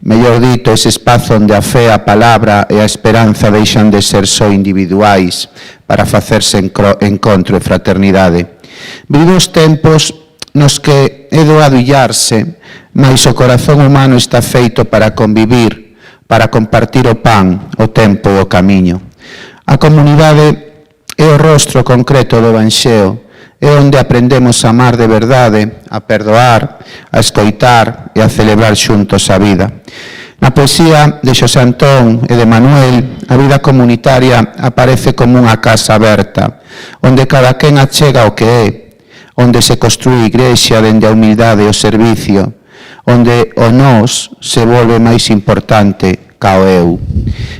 mellor dito, ese espazo onde a fe, a palabra e a esperanza deixan de ser só individuais para facerse encontro e fraternidade. Vivimos tempos nos que é doado illarse, mais o corazón humano está feito para convivir, para compartir o pan, o tempo e o camiño. A comunidade é o rostro concreto do Evanxeo, é onde aprendemos a amar de verdade, a perdoar, a escoitar e a celebrar xuntos a vida. Na poesía de Xosé Antón e de Manuel, a vida comunitaria aparece como unha casa aberta, onde cada quen achega o que é, onde se construe igrexa dende a humildade e o servicio, onde o nós se volve máis importante ca o eu.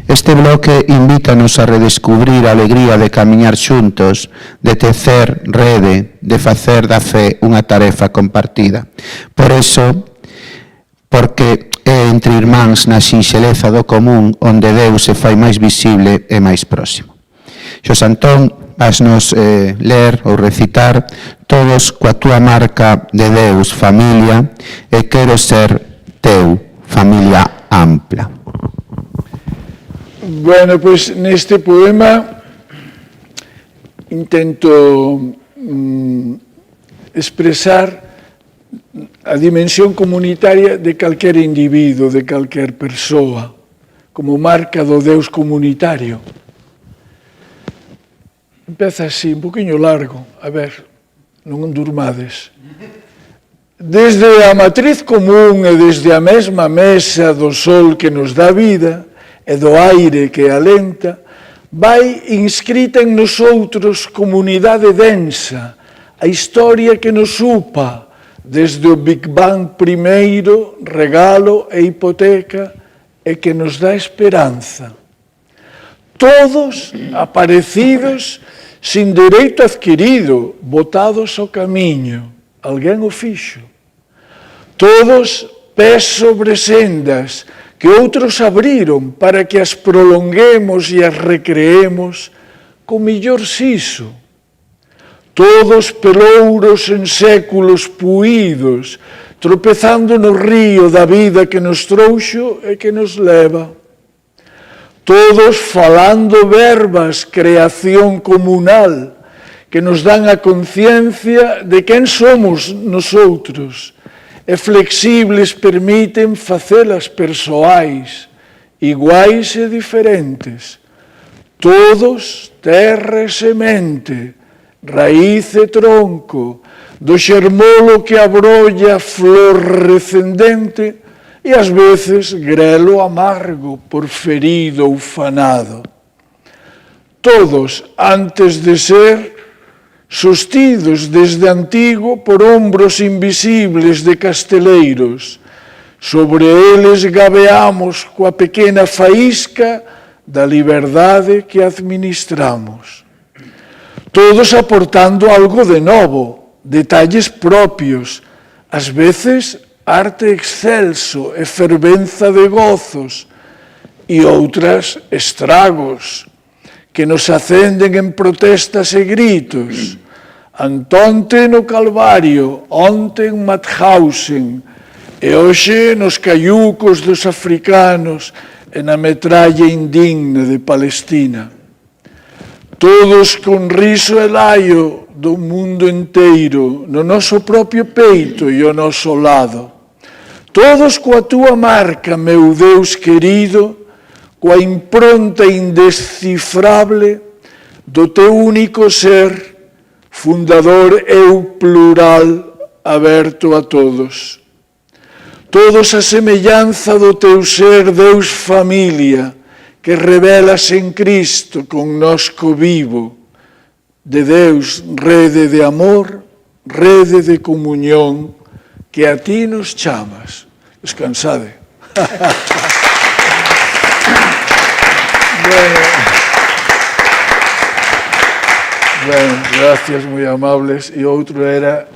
Este bloque invítanos a redescubrir a alegría de camiñar xuntos, de tecer rede, de facer da fe unha tarefa compartida. Por eso, porque é entre irmáns na sinxeleza do común onde Deus se fai máis visible e máis próximo. Xosé Antón, vas-nos ler ou recitar todos coa túa marca de Deus, familia, e quero ser teu, familia ampla. Bueno, pois neste poema intento expresar a dimensión comunitaria de calquer individuo, de calquer persoa, como marca do Deus comunitario. Empeza así, un poquinho largo, a ver, non durmades. Desde a matriz común e desde a mesma mesa do sol que nos dá vida e do aire que alenta, vai inscrita en nosoutros comunidade densa, a historia que nos upa, desde o Big Bang primeiro, regalo e hipoteca, e que nos dá esperanza. Todos aparecidos sin dereito adquirido, botados ao camiño, alguén o fixo. Todos pés sobre sendas que outros abriron para que as prolonguemos e as recreemos con millor siso. Todos pelouros en séculos puídos, tropezando no río da vida que nos trouxo e que nos leva. Todos falando verbas, creación comunal, que nos dan a conciencia de quen somos nosoutros, e flexibles permiten facelas persoais, iguais e diferentes. Todos terra e semente, raíz e tronco, do xermolo que abrolla flor recendente e ás veces grelo amargo por ferido ou fanado. Todos, antes de ser, sostidos desde antigo por ombros invisibles de casteleiros. Sobre eles gabeamos coa pequena faísca da liberdade que administramos. Todos aportando algo de novo, detalles propios, ás veces arte excelso e fervenza de gozos, e outras estragos, que nos acenden en protestas e gritos. Antonte no Calvario, onte en Mauthausen, e hoxe nos caiucos dos africanos e na metralla indigna de Palestina. Todos con riso e laio do mundo inteiro, no noso propio peito e ao noso lado. Todos coa túa marca, meu Deus querido, coa impronta indescifrable do teu único ser, fundador eu plural, aberto a todos. Todos a semellanza do teu ser, Deus familia, que revelas en Cristo connosco vivo, de Deus rede de amor, rede de comunión, que a ti nos chamas. Descansade. Bueno, gracias, moi amables. E outro era...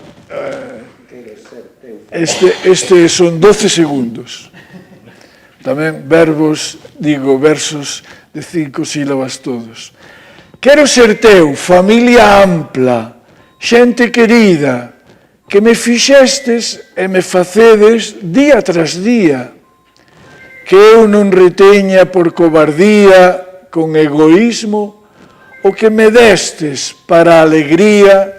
Este son 12 segundos. Tamén verbos, digo, versos de 5 sílabas todos. Quero ser teu, familia ampla, xente querida, que me fixestes e me facedes día tras día, que eu non reteña por cobardía, con egoísmo, o que me destes para a alegría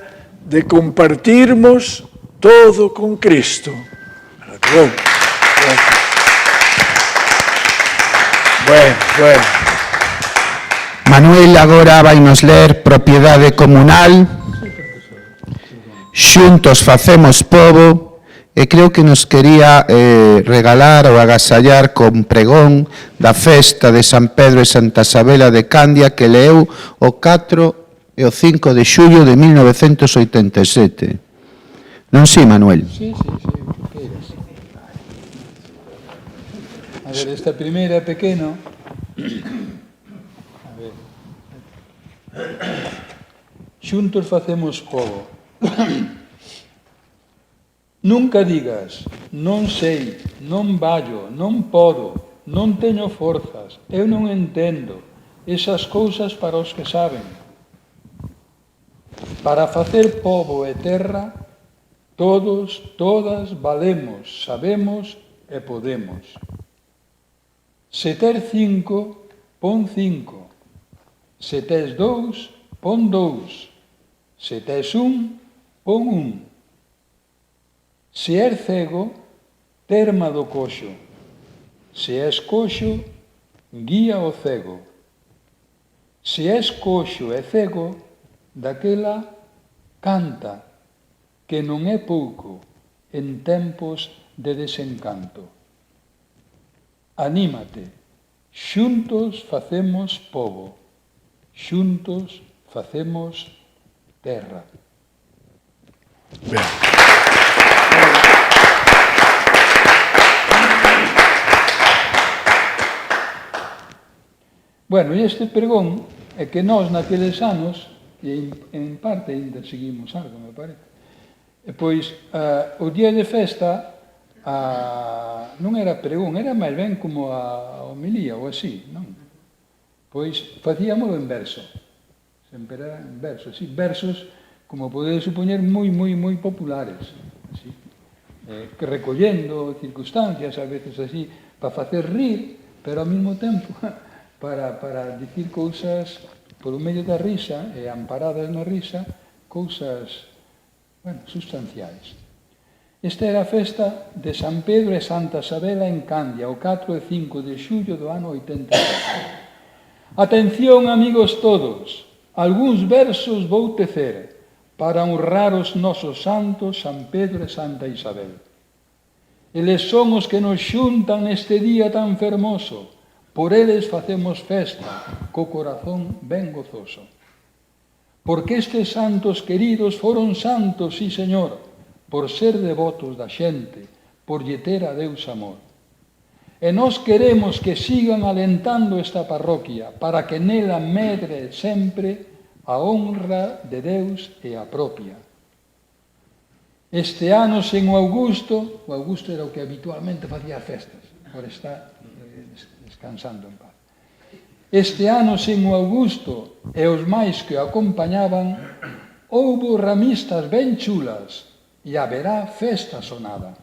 de compartirmos todo con Cristo. Bueno. Manuel agora vai nos ler Propiedade Comunal. Xuntos facemos pobo, e creo que nos quería regalar ou agasallar con pregón da festa de San Pedro e Santa Sabela de Candia que leu o 4 e o 5 de xullo de 1987. Non si, Manuel? Sí, que eres. A ver, esta primeira é pequeno. A ver. Xuntos facemos pobo. Nunca digas, non sei, non vallo, non podo, non teño forzas, eu non entendo, esas cousas para os que saben. Para facer pobo e terra, todos, todas valemos, sabemos e podemos. Se ter 5, pon 5. Se tes 2, pon 2. Se tes 1, pon 1. Se és cego, terma do coxo. Se és coxo, guía o cego. Se és coxo e cego, daquela canta, que non é pouco en tempos de desencanto. Anímate, xuntos facemos pobo, xuntos facemos terra. Ben. Bueno, e este pregón é que nós naqueles anos, e en parte ainda seguimos algo, me parece, pois o día de festa non era pregón, era máis ben como a homilía ou así, non? Pois facíamolo en verso, sempre era en verso, así, versos, como podedes supoñer, moi populares, así, que recollendo circunstancias, a veces así, para facer rir, pero ao mesmo tempo para dicir cousas polo medio da risa e amparadas na risa, cousas, bueno, sustanciais. Esta era a festa de San Pedro e Santa Sabela en Candia, o 4 e 5 de xullo do ano 87. Atención, amigos todos, algúns versos vou tecer para honrar os nosos santos San Pedro e Santa Isabel. Eles son os que nos xuntan neste día tan fermoso. Por eles facemos festa, co corazón ben gozoso. Porque estes santos queridos foron santos, sí, Señor, por ser devotos da xente, por lle ter a Deus amor. E nós queremos que sigan alentando esta parroquia, para que nela medre sempre a honra de Deus e a propia. Este ano sen o Augusto era o que habitualmente facía festas, agora está descansando en paz. Este ano sen o Augusto e os máis que o acompañaban, houbo ramistas ben chulas e haberá festa sonada.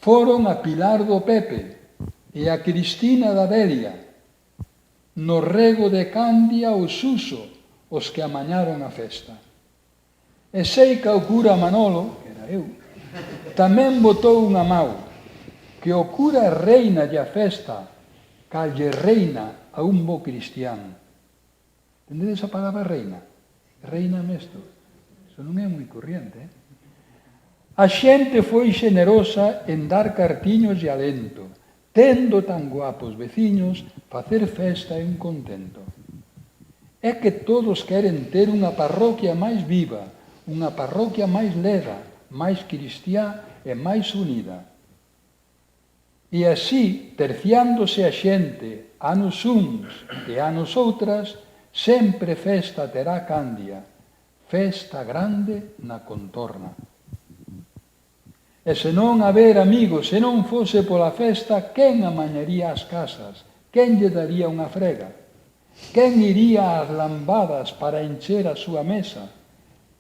Foron a Pilar do Pepe e a Cristina da Delia, no rego de Candia o Suso, os que amañaron a festa. E sei que o cura Manolo, que era eu, tamén botou unha mau, que o cura reina lle a festa, calle reina a un bo cristián. Entendedes a palabra reina? Reina mesto. Eso non é moi corriente, A xente foi xenerosa en dar cartiños e alento, tendo tan guapos veciños, facer festa e un contento. É que todos queren ter unha parroquia máis viva, unha parroquia máis leda, máis cristiá e máis unida. E así, terciándose a xente, anos uns e anos outras, sempre festa terá Candia, festa grande na contorna. E se non haber amigos, se non fose pola festa, quen amañaría as casas? Quen lle daría unha frega? Quen iría ás lambadas para encher a súa mesa?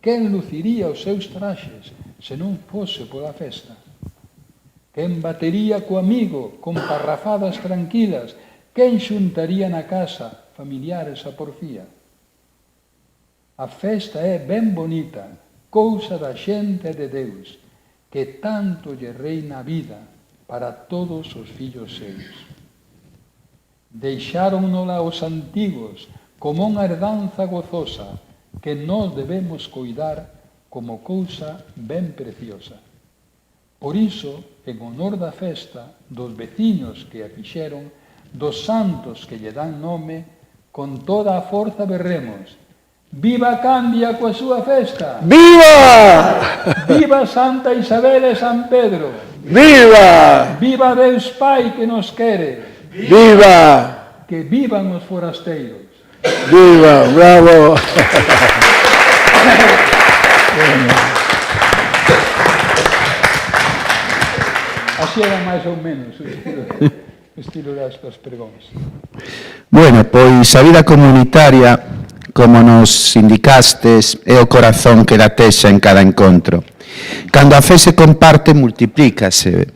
Quen luciría os seus traxes se non fose pola festa? Quen batería co amigo con parrafadas tranquilas? Quen xuntaría na casa familiares a porfía? A festa é ben bonita, cousa da xente de Deus, que tanto lle reina a vida para todos os fillos seus. Deixáronnola os antigos como unha herdanza gozosa que nós debemos coidar como cousa ben preciosa. Por iso, en honor da festa, dos veciños que a fixeron, dos santos que lle dan nome, con toda a forza berremos: Viva Candia coa súa festa! Viva! Viva Santa Isabel e San Pedro! Viva! Viva Deus Pai que nos quere! Viva! Que vivan os forasteiros! Viva! Bravo! Así era máis ou menos o estilo das pregóns. Bueno, pois a vida comunitaria, como nos indicastes, é o corazón que latexa en cada encontro. Cando a fe se comparte, multiplícase.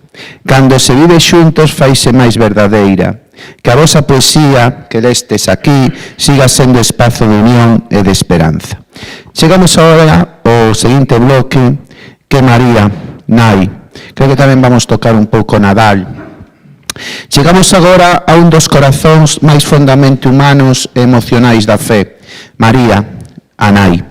Cando se vive xuntos, faise máis verdadeira. Que a vosa poesía, que lestes aquí, siga sendo espazo de unión e de esperanza. Chegamos agora ao seguinte bloque, que María, nai. Creo que tamén vamos tocar un pouco Nadal. Chegamos agora a un dos corazóns máis fondamente humanos e emocionais da fe, María, a nai.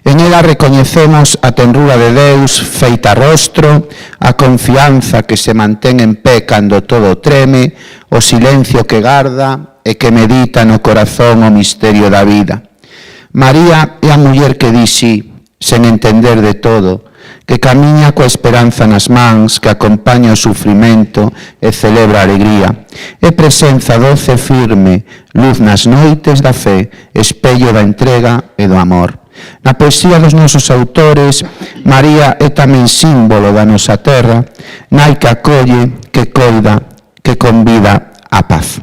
En ela recoñecemos a tenrura de Deus feita rostro, a confianza que se mantén en pé cando todo treme, o silencio que garda e que medita no corazón o misterio da vida. María é a muller que di sí, sen entender de todo, que camiña coa esperanza nas mans, que acompaña o sufrimento e celebra a alegría. É presenza doce e firme, luz nas noites da fe, espello da entrega e do amor. Na poesía dos nosos autores, María é tamén símbolo da nosa terra, nai que acolle, que coida, que convida á paz.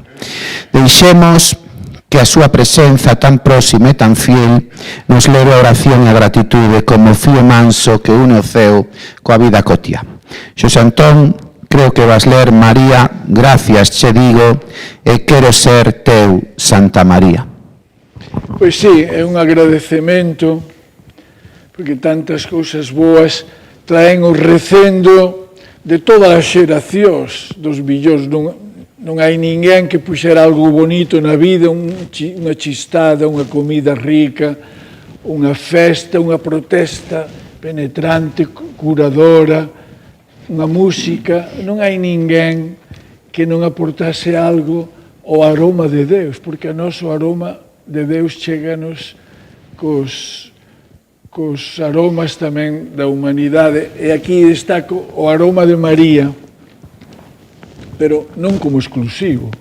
Deixemos que a súa presenza tan próxima e tan fiel nos leve a oración e a gratitude como fío manso que une o ceo coa vida cotiá. Xosé Antón, creo que vas ler María, gracias che digo, e quero ser teu, Santa María. Pois sí, é un agradecemento, porque tantas cousas boas traen o recendo de todas as xeracións dos millóns. Non hai ninguén que puxera algo bonito na vida, unha chistada, unha comida rica, unha festa, unha protesta penetrante, curadora, unha música. Non hai ninguén que non aportase algo ao aroma de Deus, porque o noso aroma de Deus cheganos cos aromas tamén da humanidade. E aquí destaco o aroma de María, pero non como exclusivo.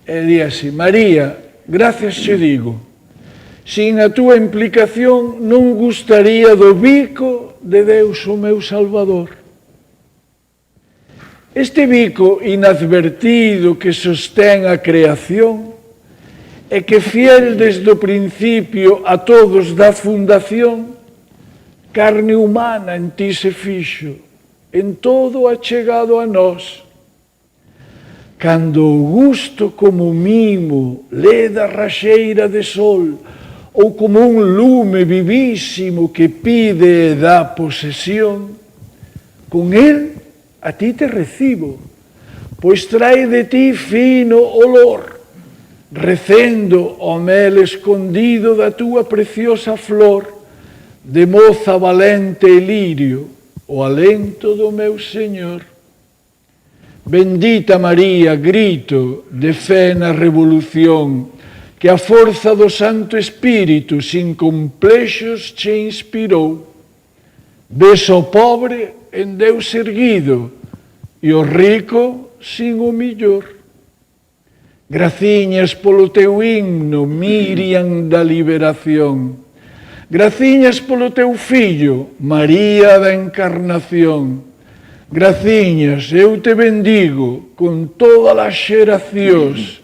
E di así: María, gracias che digo, sin a túa implicación non gustaría do bico de Deus o meu Salvador. Este bico inadvertido que sostén a creación e que fiel desde o principio a todos da fundación, carne humana en ti se fixo, en todo achegado a nós. Cando o gusto como mimo leda raxeira de sol ou como un lume vivísimo que pide e dá posesión, con el a ti te recibo, pois trae de ti fino olor, recendo o mel escondido da túa preciosa flor, de moza valente e lirio, o alento do meu Señor. Bendita María, grito de fe na revolución, que a forza do Santo Espírito sin complexos che inspirou. Ves o pobre en Deus erguido e o rico sin o millor. Graciñas polo teu himno, Miriam da liberación. Graciñas polo teu fillo, María da encarnación. Graciñas, eu te bendigo con todas as xeracións,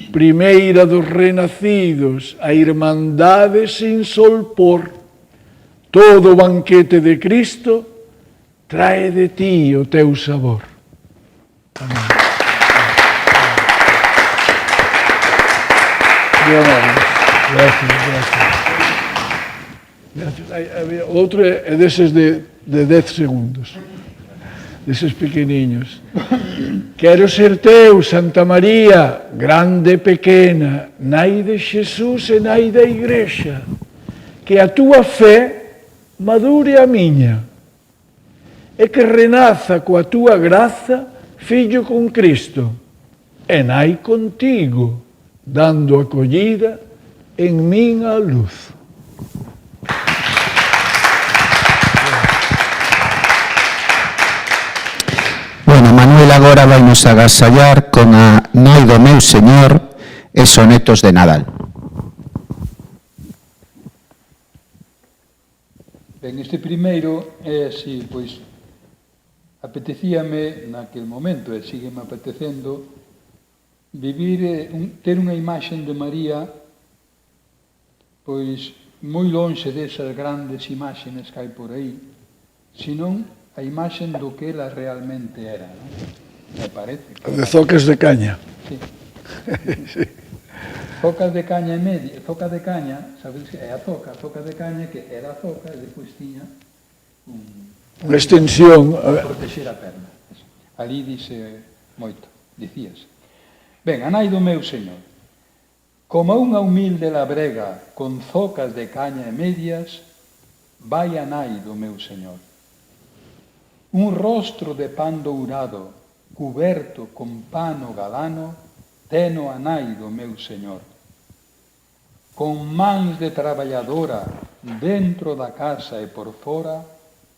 primeira dos renacidos, a irmandade sin solpor. Todo o banquete de Cristo trae de ti o teu sabor. Amén. Gracias. O outro é deses de 10 segundos, deses pequeniños. Quero ser teu, Santa María, grande e pequena, nai de Xesús e nai da Igrexa, que a túa fe madure a miña, e que renaza coa túa graza, fillo con Cristo, e nai contigo, dando acollida en min a luz. Bueno, Manuel agora vai nos agasallar con a Nai do meu Señor e sonetos de Nadal. Ben, este primeiro é así, pois, apetecíame naquel momento, e sígueme apetecendo, vivir, ter unha imaxen de María, pois, moi lonxe desas grandes imaxenes que hai por aí, senón a imaxen do que ela realmente era, non? Me parece. De zocas de caña. Sí. Zocas de caña e media, zoca de caña, sabes que é a zoca de caña que era a zoca e depois tiña unha extensión para protexer a perna. Ali dice moito, dicías. Ben, a nai do meu Señor, como unha humilde labrega con zocas de caña e medias, vai a nai do meu Señor. Un rostro de pan dourado, cuberto con pano galano, teno a nai do meu Señor. Con mans de traballadora, dentro da casa e por fora,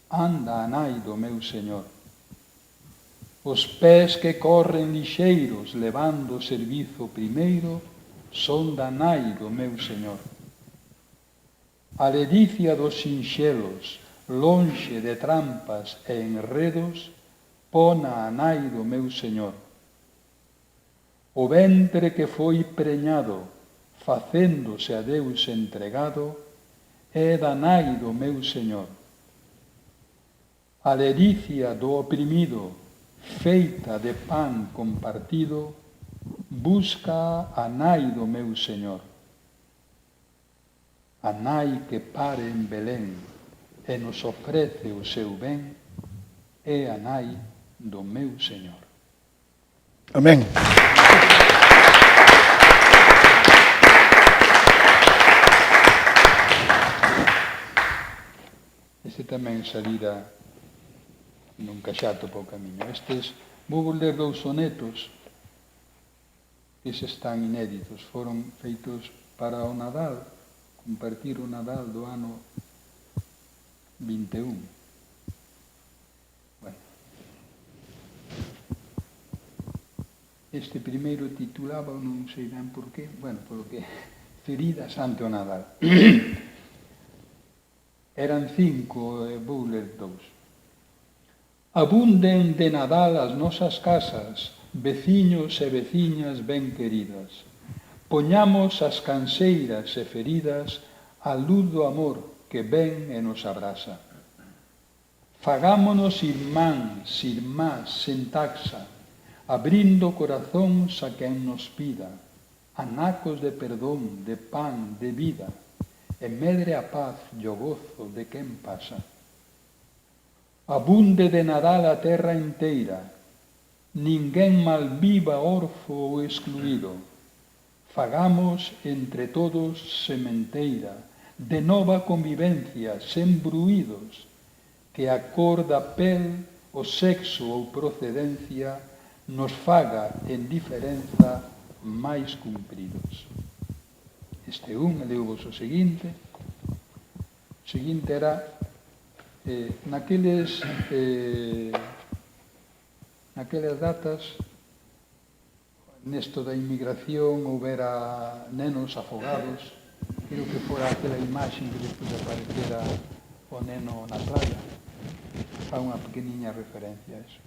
anda a nai do meu Señor. Os pés que corren lixeiros, levando o servizo primeiro, son da nai do meu Señor. A ledicia dos sinxelos, lonxe de trampas e enredos, pona a nai do meu Señor. O ventre que foi preñado, facéndose a Deus entregado, é da nai do meu Señor. A ledicia do oprimido, feita de pan compartido, busca a nai do meu Señor. A nai que pare en Belén e nos ofrece o seu ben, é a nai do meu Señor. Amén. Este tamén salira nun caxato para o camiño. Estes, vou ler 2 sonetos, eses están inéditos, foron feitos para o Nadal, compartir o Nadal do ano 21. Bueno. Este primeiro titulaba, non sei ben por qué, bueno, porque feridas ante o Nadal. Eran 5, vou ler 2. Abunden de Nadal as nosas casas, veciños e veciñas ben queridas. Poñamos as canseiras e feridas á luz do amor que ven e nos abraza. Fagámonos irmáns, irmás, sen taxa, abrindo corazóns a quen nos pida, anacos de perdón, de pan, de vida, e medre a paz e o gozo de quen pasa. Abunde de Nadal a terra inteira, ninguén malviva orfo ou excluído. Fagamos entre todos sementeira, de nova convivencia, sen bruídos, que a cor da pel, o sexo ou procedencia nos faga en diferenza máis cumpridos. Este leu-vos o seguinte. O seguinte era naquelas datas, nesto da inmigración, houbera nenos afogados. Creo que fora aquela imaxe que despois aparecera o neno na playa. Fa unha pequeniña referencia a eso.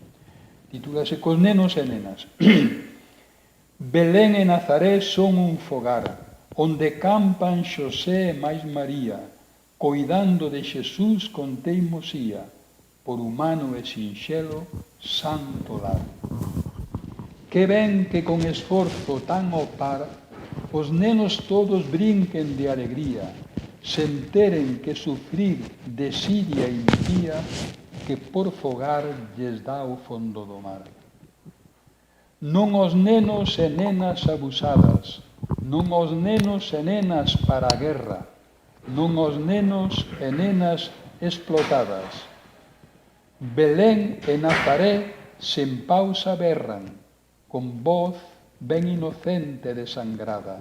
Titúlase Cos nenos e nenas. Belén e Nazaré son un fogar, onde campan Xosé e máis María, coidando de Xesús con teimosía, por humano e sinxelo, santo lar. Que ben que con esforzo tan ao par, os nenos todos brinquen de alegría, sen teren que sufrir desidia impía que por fogar lles dá o fondo do mar. Non os nenos e nenas abusadas, non os nenos e nenas para a guerra, non os nenos e nenas explotadas. Belén e Nazaré sen pausa berran, con voz ben inocente desangrada.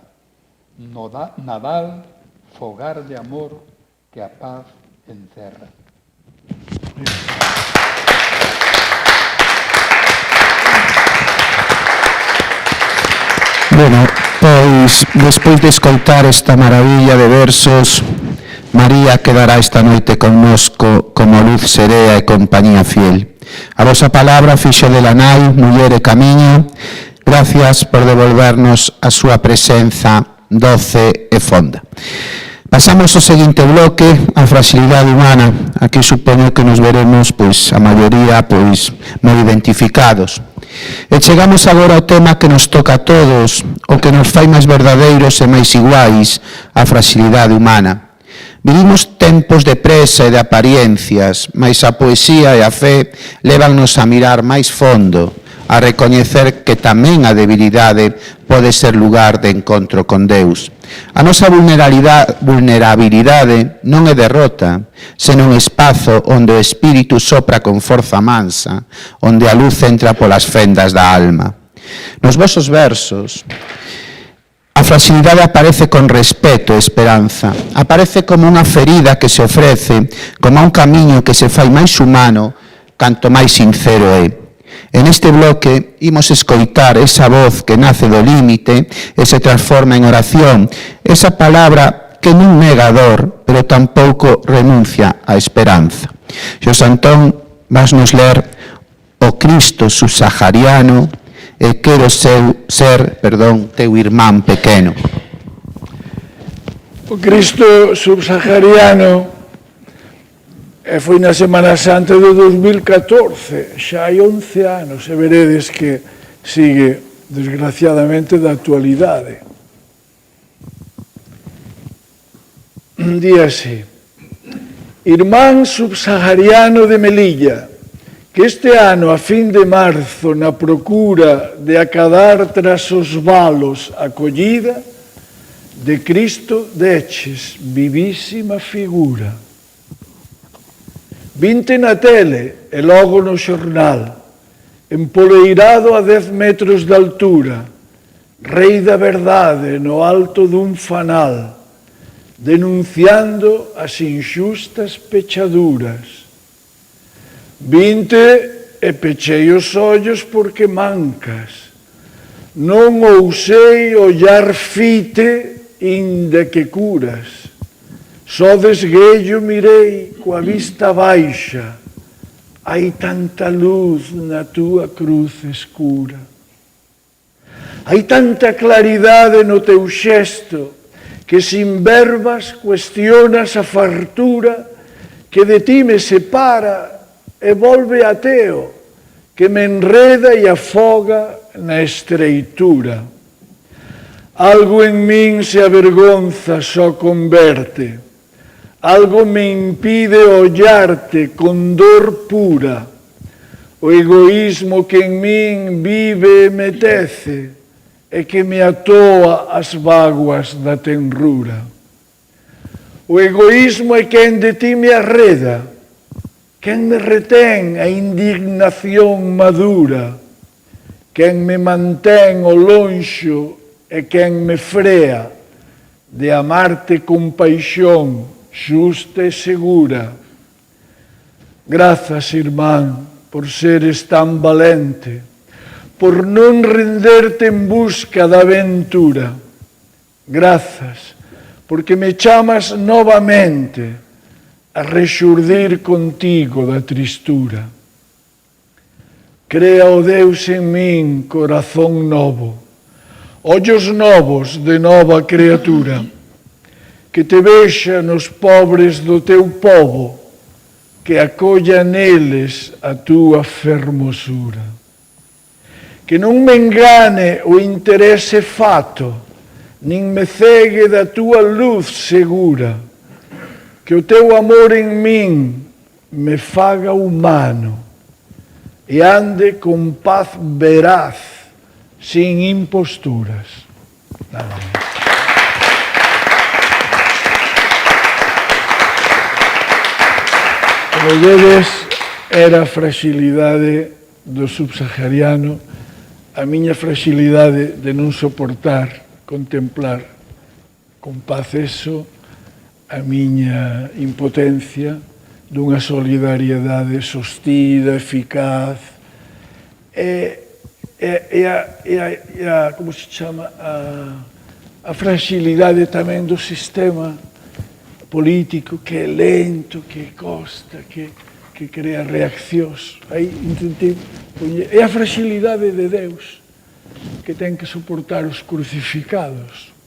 Nadal, fogar de amor que a paz encerra. Bueno, pois, despois de escoitar esta maravilla de versos, María quedará esta noite connosco como luz serea e compañía fiel. A vosa palabra fixo de la nai, muller e camiño. Gracias por devolvernos a súa presenza doce e fonda. Pasamos ao seguinte bloque, a fragilidade humana. Aquí supoño que nos veremos, pois, a maioría, pois, moi identificados. E chegamos agora ao tema que nos toca a todos, o que nos fai máis verdadeiros e máis iguais, a fragilidade humana. Vivimos tempos de presa e de apariencias, mas a poesía e a fe lévannos a mirar máis fondo, a recoñecer que tamén a debilidade pode ser lugar de encontro con Deus. A nosa vulnerabilidade non é derrota, senón espazo onde o espírito sopra con forza mansa, onde a luz entra polas fendas da alma. Nos vosos versos, a fragilidade aparece con respeto e esperanza, aparece como unha ferida que se ofrece, como un camiño que se fai máis humano, canto máis sincero é. En este bloque imos escoitar esa voz que nace do límite e se transforma en oración, esa palabra que non nega a dor, pero tampouco renuncia á esperanza. Xosé Antón, vasnos ler o Cristo subsahariano e quero ser teu irmán pequeno. O Cristo subsahariano foi na Semana Santa do 2014, xa hai 11 anos, e veredes que sigue, desgraciadamente, da actualidade. Di así: Irmán subsahariano de Melilla, que este ano, a fin de marzo, na procura de acadar tras os valos a acollida, de Cristo deches vivísima figura. Vinte na tele e logo no xornal, empoleirado a 10 metros de altura, rei da verdade no alto dun fanal, denunciando as inxustas pechaduras. Vinte e pechei os ollos porque mancas, non ousei ollar fite inda que curas. Só desguello mirei coa vista baixa, hai tanta luz na túa cruz escura. Hai tanta claridade no teu xesto, que sin verbas cuestionas a fartura que de ti me separa e volve ateo, que me enreda e afoga na estreitura. Algo en min se avergonza só converte, algo me impide ollarte con dor pura, o egoísmo que en min vive e me tece e que me atoa as vaguas da tenrura. O egoísmo é quen de ti me arreda, quen me retén a indignación madura, quen me mantén o lonxo e quen me frea de amarte con paixón xusta e segura. Grazas, irmán, por seres tan valente, por non renderte en busca da aventura. Grazas, porque me chamas novamente a rexurdir contigo da tristura. Crea o Deus en min corazón novo, ollos novos de nova criatura, que te vexa nos pobres do teu povo, que acolla neles a túa fermosura. Que non me engane o interese fato, nin me cegue da túa luz segura, Que o teu amor en min me faga humano e ande con paz veraz, sin imposturas. Nada máis. Como vedes, era a fragilidade do subsahariano, a miña fragilidade de non soportar, contemplar con paz eso, a miña impotencia dunha solidariedade sostida, eficaz, como se chama, a fragilidade tamén do sistema político que é lento, que costa, que crea reaccións. Aí intentei poñer, é a fragilidade de Deus que ten que soportar os crucificados.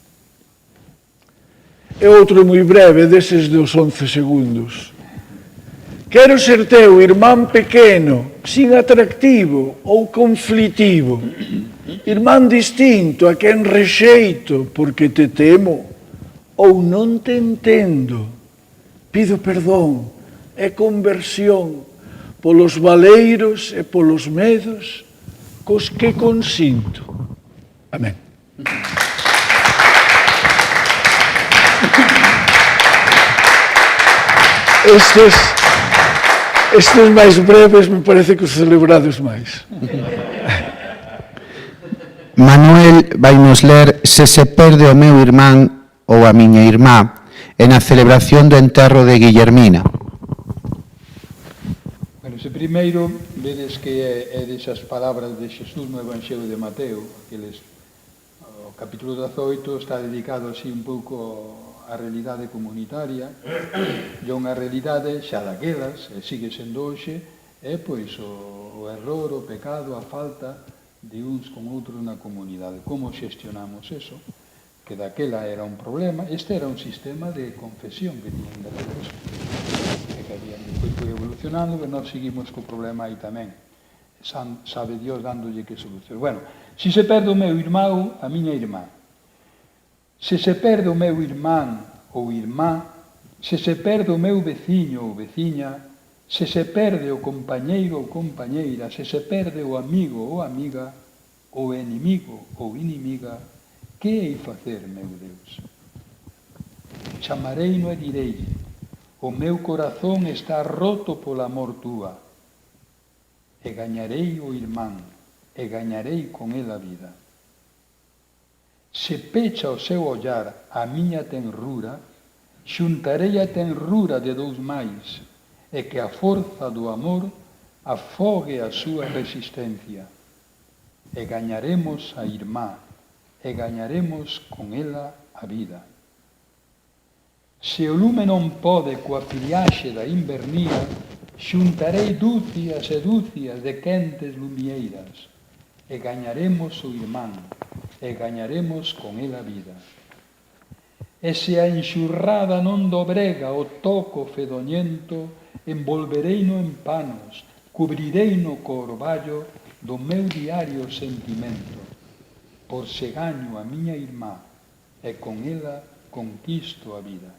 E outro moi breve, deses dos 11 segundos. Quero ser teu, irmán pequeno, sin atractivo ou conflitivo, irmán distinto a quen rexeito porque te temo ou non te entendo. Pido perdón e conversión polos valeiros e polos medos cos que consinto. Amén. Estes máis breves me parece que os celebrades máis. Manuel vai nos ler Se se perde o meu irmán ou a miña irmá en a celebración do enterro de Guillermina. Bueno, se primeiro vedes que é desas palabras de Xesús no Evanxelio de Mateo, o capítulo 18 está dedicado así un pouco a realidade comunitaria, e unha realidade xa daquelas, e sigue sendo hoxe, é pois o error, o pecado, a falta de uns con outros na comunidade. Como xestionamos eso? Que daquela era un problema, este era un sistema de confesión que tiñen daqueles, que habían, depois foi evolucionando, e nós seguimos co problema aí tamén. Sabe Dios dándolle que solución. Bueno, se se perde o meu irmão, a miña irmá, se se perde o meu irmán ou irmá, se se perde o meu veciño ou veciña, se se perde o compañeiro ou compañeira, se se perde o amigo ou amiga, o enemigo ou inimiga, que hei facer, meu Deus? Chamarei-no e direi, o meu corazón está roto pola amor túa, e gañarei o irmán, e gañarei con el a vida. Se pecha o seu ollar a miña tenrura, xuntarei a tenrura de dous máis, e que a forza do amor afogue a súa resistencia. E gañaremos a irmá, e gañaremos con ela a vida. Se o lume non pode coa piriaxe da invernía, xuntarei dúcias e dúcias de quentes lumieiras, e gañaremos o irmán, e gañaremos con ela a vida. E se a enxurrada non dobrega o toco fedoñento, envolvereino en panos, cubrireino co orballo do meu diario sentimento, por se gaño a miña irmá, e con ela conquisto a vida.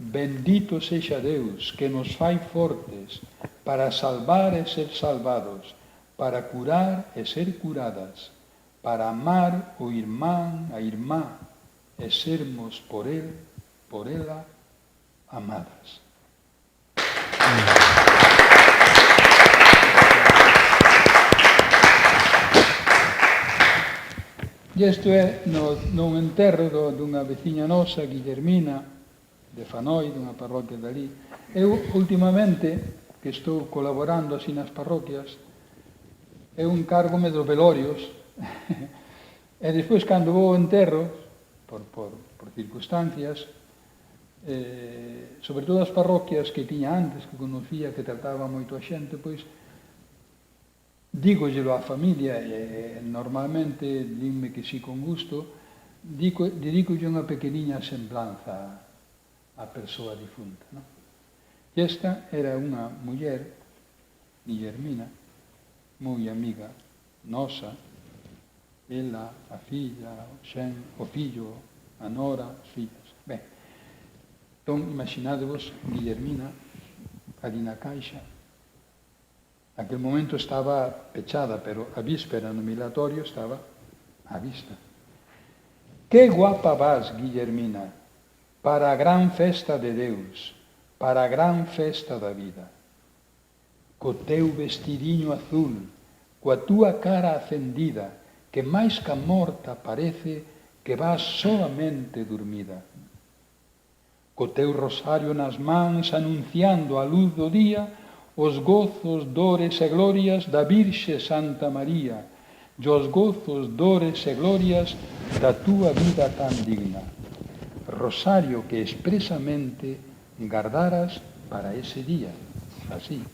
Bendito sexa Deus que nos fai fortes para salvar e ser salvados, para curar e ser curadas, para amar o irmán, a irmá, e sermos por el, por ela, amadas. E isto é nun enterro dunha veciña nosa, Guillermina, de Fanoi, dunha parroquia dali. Eu, últimamente, que estou colaborando así nas parroquias, eu encárgome dos velorios, e despois, cando vou ao enterro, por circunstancias, sobre todo as parroquias que tiña antes, que conocía, que trataba moito a xente, pois, dígollelo á familia, e normalmente dime que sí con gusto, dedicolle unha pequeniña semblanza á persoa difunta. Non? E esta era unha muller, Guillermina, moi amiga nosa, ela, a filla, o fillo, a nora, as fillas. Ben, Entón, imaginadevos Guillermina ali na caixa. Aquel momento estaba pechada, pero a víspera no milatorio estaba á vista. Que guapa vas, Guillermina, para a gran festa de Deus, para a gran festa da vida. Co teu vestidiño azul, coa túa cara acendida, que máis ca morta parece que vas solamente dormida. Co teu rosario nas mans anunciando a luz do día os gozos, dores e glorias da Virxe Santa María e os gozos, dores e glorias da túa vida tan digna. Rosario que expresamente gardaras para ese día, así.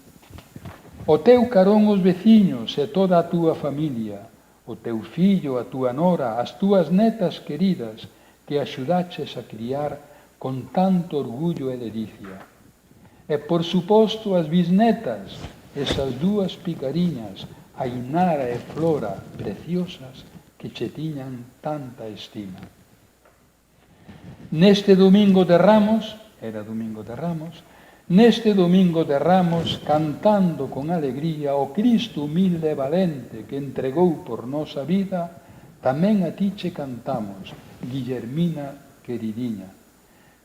O teu carón os veciños e toda a túa familia, o teu fillo, a túa nora, as túas netas queridas que axudaches a criar con tanto orgullo e delicia. E, por suposto, as bisnetas, esas dúas picariñas, a Inara e Flora, preciosas, que che tiñan tanta estima. Neste domingo de Ramos, era domingo de Ramos, neste domingo de Ramos, cantando con alegría o Cristo humilde e valente que entregou por nosa vida, tamén a ti che cantamos, Guillermina queridiña.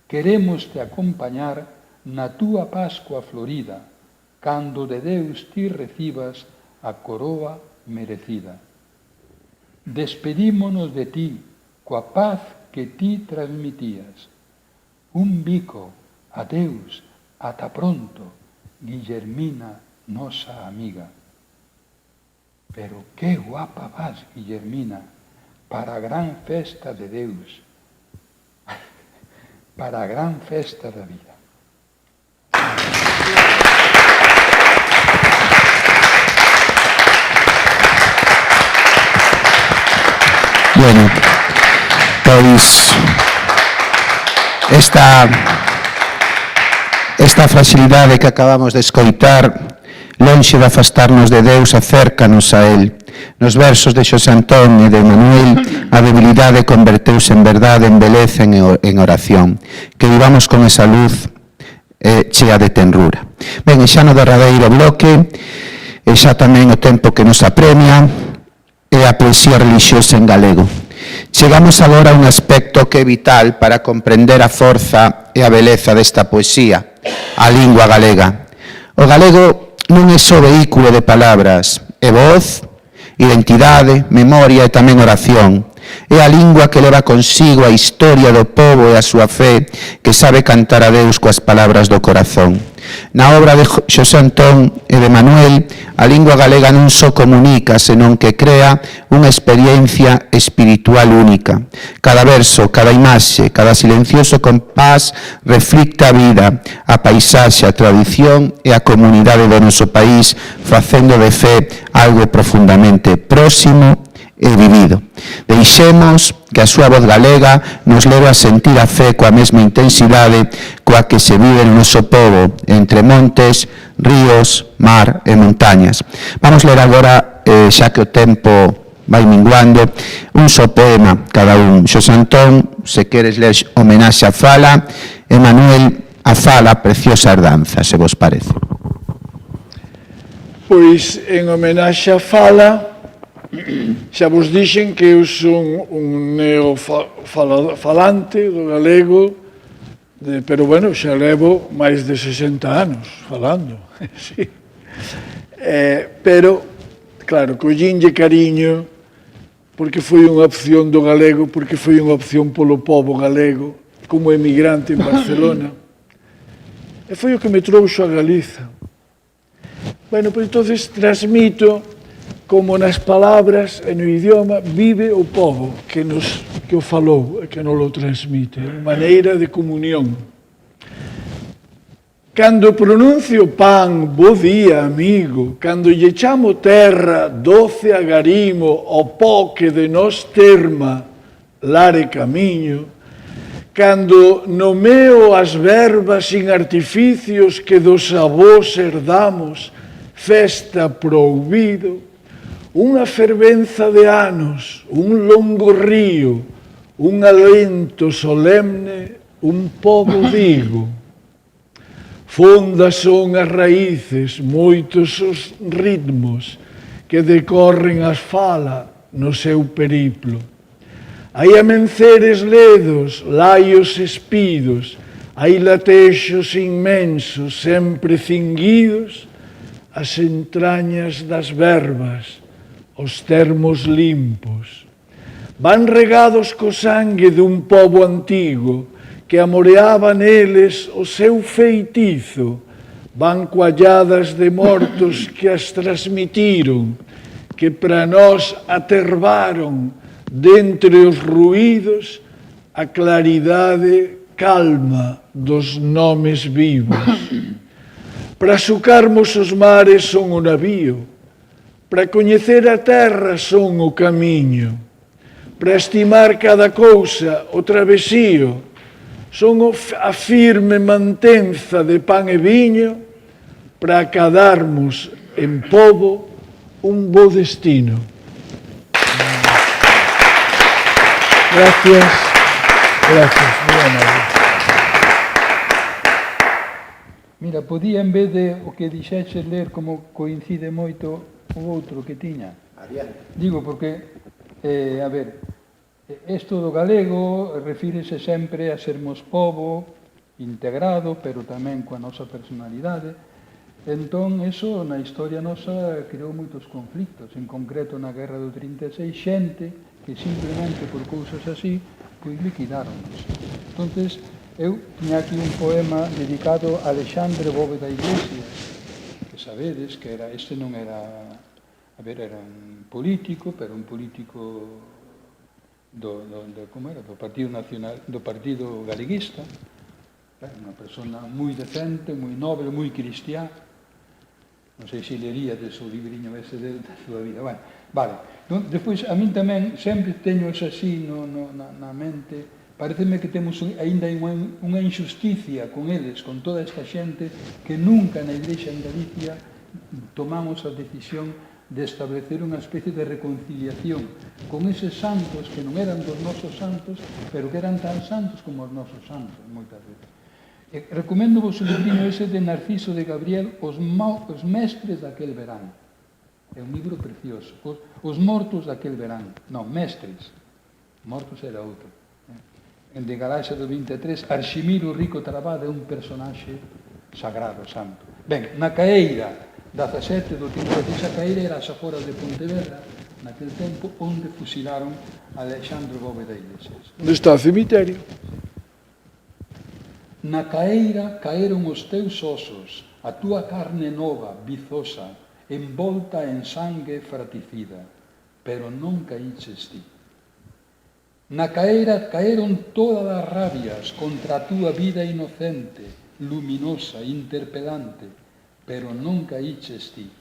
Queremos te acompañar na túa Pascua florida, cando de Deus ti recibas a coroa merecida. Despedímonos de ti, coa paz que ti transmitías. Un bico, adeus, ata pronto, Guillermina, nosa amiga. Pero que guapa vas, Guillermina, para a gran festa de Deus, para a gran festa da vida. Bueno, pois esta fragilidade que acabamos de escoitar, lonxe de afastarnos de Deus, acércanos a Él. Nos versos de Xosé Antón e de Manuel, a debilidade converteuse en verdade, en beleza, en oración. Que vivamos con esa luz chea de tenrura. Ben, e xa no derradeiro bloque, e xa tamén o tempo que nos apremia, é a poesía religiosa en galego. Chegamos agora a un aspecto que é vital para comprender a forza e a beleza desta poesía, a lingua galega. O galego non é só vehículo de palabras, é voz, identidade, memoria e tamén oración. É a lingua que leva consigo a historia do pobo e a súa fe, que sabe cantar a Deus coas palabras do corazón. Na obra de Xosé Antón e de Manuel, a lingua galega non só comunica, senón que crea unha experiencia espiritual única. Cada verso, cada imaxe, cada silencioso compás reflicta a vida, a paisaxe, a tradición e a comunidade do noso país, facendo de fe algo profundamente próximo e vivido. Deixemos que a súa voz galega nos leve a sentir a fe coa mesma intensidade coa que se vive no noso pobo, entre montes, ríos, mar e montañas. Vamos ler agora, xa que o tempo vai minguando, un só poema cada un. Xosé Antón, se queres ler homenaxe a fala, e Manuel, a fala, preciosa herdanza, se vos parece. Pois, en homenaxe a fala, xa vos dixen que eu son un neofalante do galego, pero, bueno, xa levo máis de 60 anos falando. Sí. Pero, claro, collínlle cariño, porque foi unha opción do galego, porque foi unha opción polo pobo galego, como emigrante en Barcelona. E foi o que me trouxo a Galiza. Bueno, pois entonces transmito como nas palabras e no idioma vive o povo que o falou e que nos o transmite, maneira de comunión. Cando pronuncio pan, bo día, amigo, cando lle chamo terra, doce agarimo, o pó que de nós terma, lar e camiño, cando nomeo as verbas sin artificios que dos avós herdamos, festa prohibido, unha fervenza de anos, un longo río, un alento solemne, un pobo digo. Fondas son as raíces, moitos os ritmos que decorren as fala no seu periplo. Hai amenceres ledos, laios espidos, hai latexos inmensos, sempre cinguidos, as entrañas das verbas, os termos limpos. Van regados co sangue dun pobo antigo que amoreaba neles o seu feitizo. Van coalladas de mortos que as transmitiron, que para nós atervaron dentre os ruídos a claridade calma dos nomes vivos. Para sucarmos os mares son o navío, para coñecer a terra son o camiño, para estimar cada cousa o travesío, son a firme mantenza de pan e viño, para acadarmos en pobo un bo destino. Gracias. Gracias. Mira, podía, en vez de o que dixeches ler como coincide moito o outro que tiña. Digo, porque, a ver, isto do galego refírese sempre a sermos pobo integrado, pero tamén coa nosa personalidade. Entón, eso na historia nosa creou moitos conflictos, en concreto na Guerra do 36, xente que simplemente por cousas así, pois liquidáronos. Entonces, eu tiña aquí un poema dedicado a Alexandre Bóveda Iglesias, que sabedes que este non era, a ver, era un político, pero un político do Partido Nacional, do Partido Galeguista, unha persona moi decente, moi noble, moi cristiá. Non sei se leríades o libriño ese da súa vida. Bueno, vale. Despois, a min tamén, sempre teño eso así na mente. Pareceme que temos aínda unha injusticia con eles, con toda esta xente, que nunca na Igrexa en Galicia tomamos a decisión de establecer unha especie de reconciliación con eses santos que non eran dos nosos santos, pero que eran tan santos como os nosos santos, moitas veces. Recomendo vos o libriño ese de Narciso de Gabriel, Os mestres daquel verán. É un libro precioso. Os mortos daquel verán. Non, mestres. Mortos era outro. En de Galaxia do 23, Arximiro Rico Trabada é un personaxe sagrado, santo. Ben, na Caeira, 17 do 36, a Caeira era as aforas de Pontevedra, naquele tempo, onde fusilaron a Alexandre Bóveda Iglesias. Onde está o cemiterio? Na caeira caeron os teus osos, a túa carne nova, vizosa, envolta en sangue fraticida, pero non caíches ti. Na caeira caeron todas as rabias contra a túa vida inocente, luminosa, interpelante, pero non caíches ti.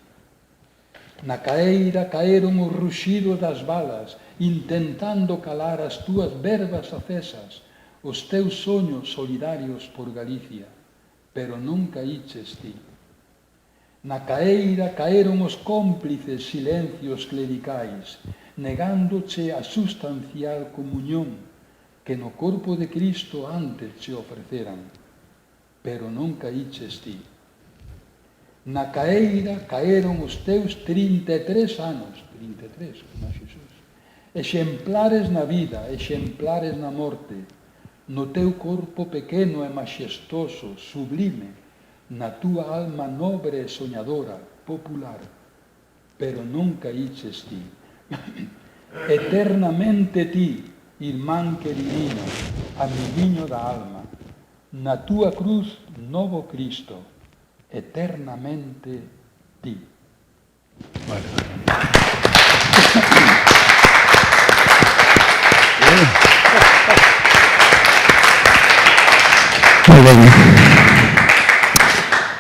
Na caeira caeron o ruxido das balas, intentando calar as túas verbas acesas, os teus soños solidarios por Galicia, pero non caíches ti. Na caeira caeron os cómplices silencios clericais, negándoche a sustancial comunión que no corpo de Cristo antes che ofreceran, pero non caíches ti. Na caeira caeron os teus 33 anos, 33, como Xesús, exemplares na vida, exemplares na morte, no teu corpo pequeno e majestoso, sublime, na túa alma nobre e soñadora, popular, pero non caíches ti. Eternamente ti, irmán queridino, amiguiño da alma, na túa cruz, novo Cristo, eternamente ti. Vale. Moi ben.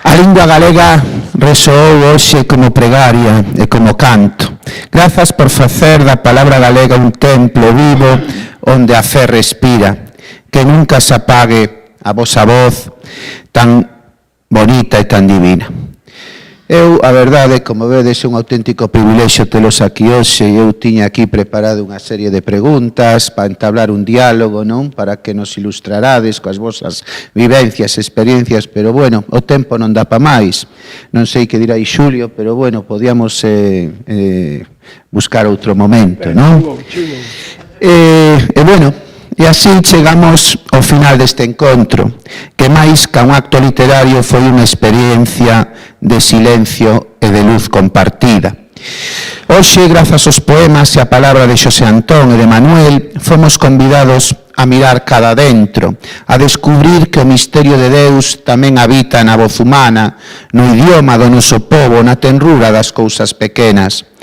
A lingua galega resoou hoxe como pregaria e como canto. Grazas por facer da palabra galega un templo vivo onde a fe respira. Que nunca se apague a vosa voz tan bonita e tan divina. Eu, a verdade, como vedes, é un auténtico privilexio telos aquí hoxe. Eu tiña aquí preparado unha serie de preguntas para entablar un diálogo, non? Para que nos ilustrarades coas vosas vivencias, experiencias, pero bueno, o tempo non dá pa máis. Non sei que dirá Xulio, pero bueno, podíamos buscar outro momento, non? Bueno, e así chegamos ao final deste encontro, que máis ca un acto literario foi unha experiencia de silencio e de luz compartida. Hoxe, grazas aos poemas e a palabra de Xosé Antón e de Manuel, fomos convidados a mirar cada dentro, a descubrir que o misterio de Deus tamén habita na voz humana, no idioma do noso pobo, na tenrura das cousas pequenas.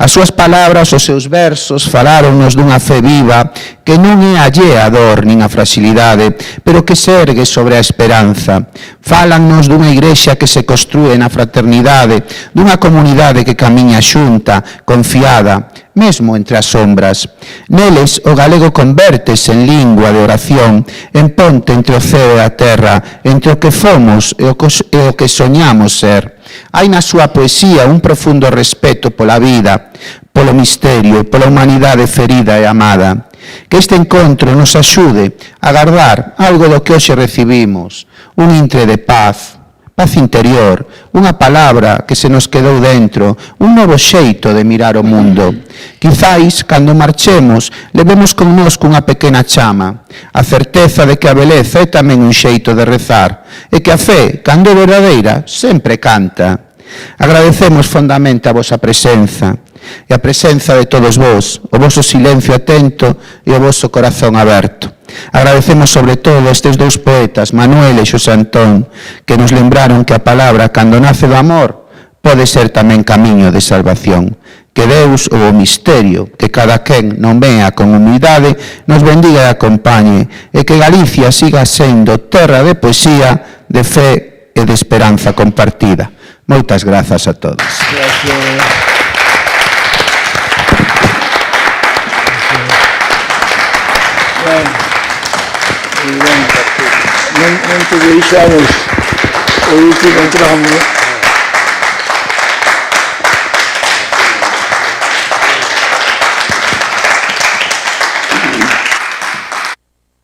As súas palabras, os seus versos, faláronnos dunha fe viva que non é allea a dor nin a fragilidade, pero que se ergue sobre a esperanza. Fálannos dunha igrexa que se construe na fraternidade, dunha comunidade que camiña xunta, confiada, mesmo entre as sombras. Neles, o galego convértese en lingua de oración, en ponte entre o ceo e a terra, entre o que fomos e o que soñamos ser. Hai na súa poesía un profundo respeto pola vida, polo misterio e pola humanidade ferida e amada. Que este encontro nos axude a agardar algo do que hoxe recibimos, un intre de paz, paz interior, unha palabra que se nos quedou dentro, un novo xeito de mirar o mundo. Quizáis, cando marchemos, levemos connosco unha pequena chama, a certeza de que a beleza é tamén un xeito de rezar, e que a fe, cando é verdadeira, sempre canta. Agradecemos fondamente a vosa presenza, e a presenza de todos vós, o voso silencio atento e o voso corazón aberto. Agradecemos sobre todo a estes dous poetas, Manuel e Xosé Antón, que nos lembraron que a palabra, cando nace do amor, pode ser tamén camiño de salvación. Que Deus, ou o misterio, que cada quen non vea con humildade, nos bendiga e acompañe, e que Galicia siga sendo terra de poesía, de fe e de esperanza compartida. Moitas grazas a todos. Non te deixamos o último tramo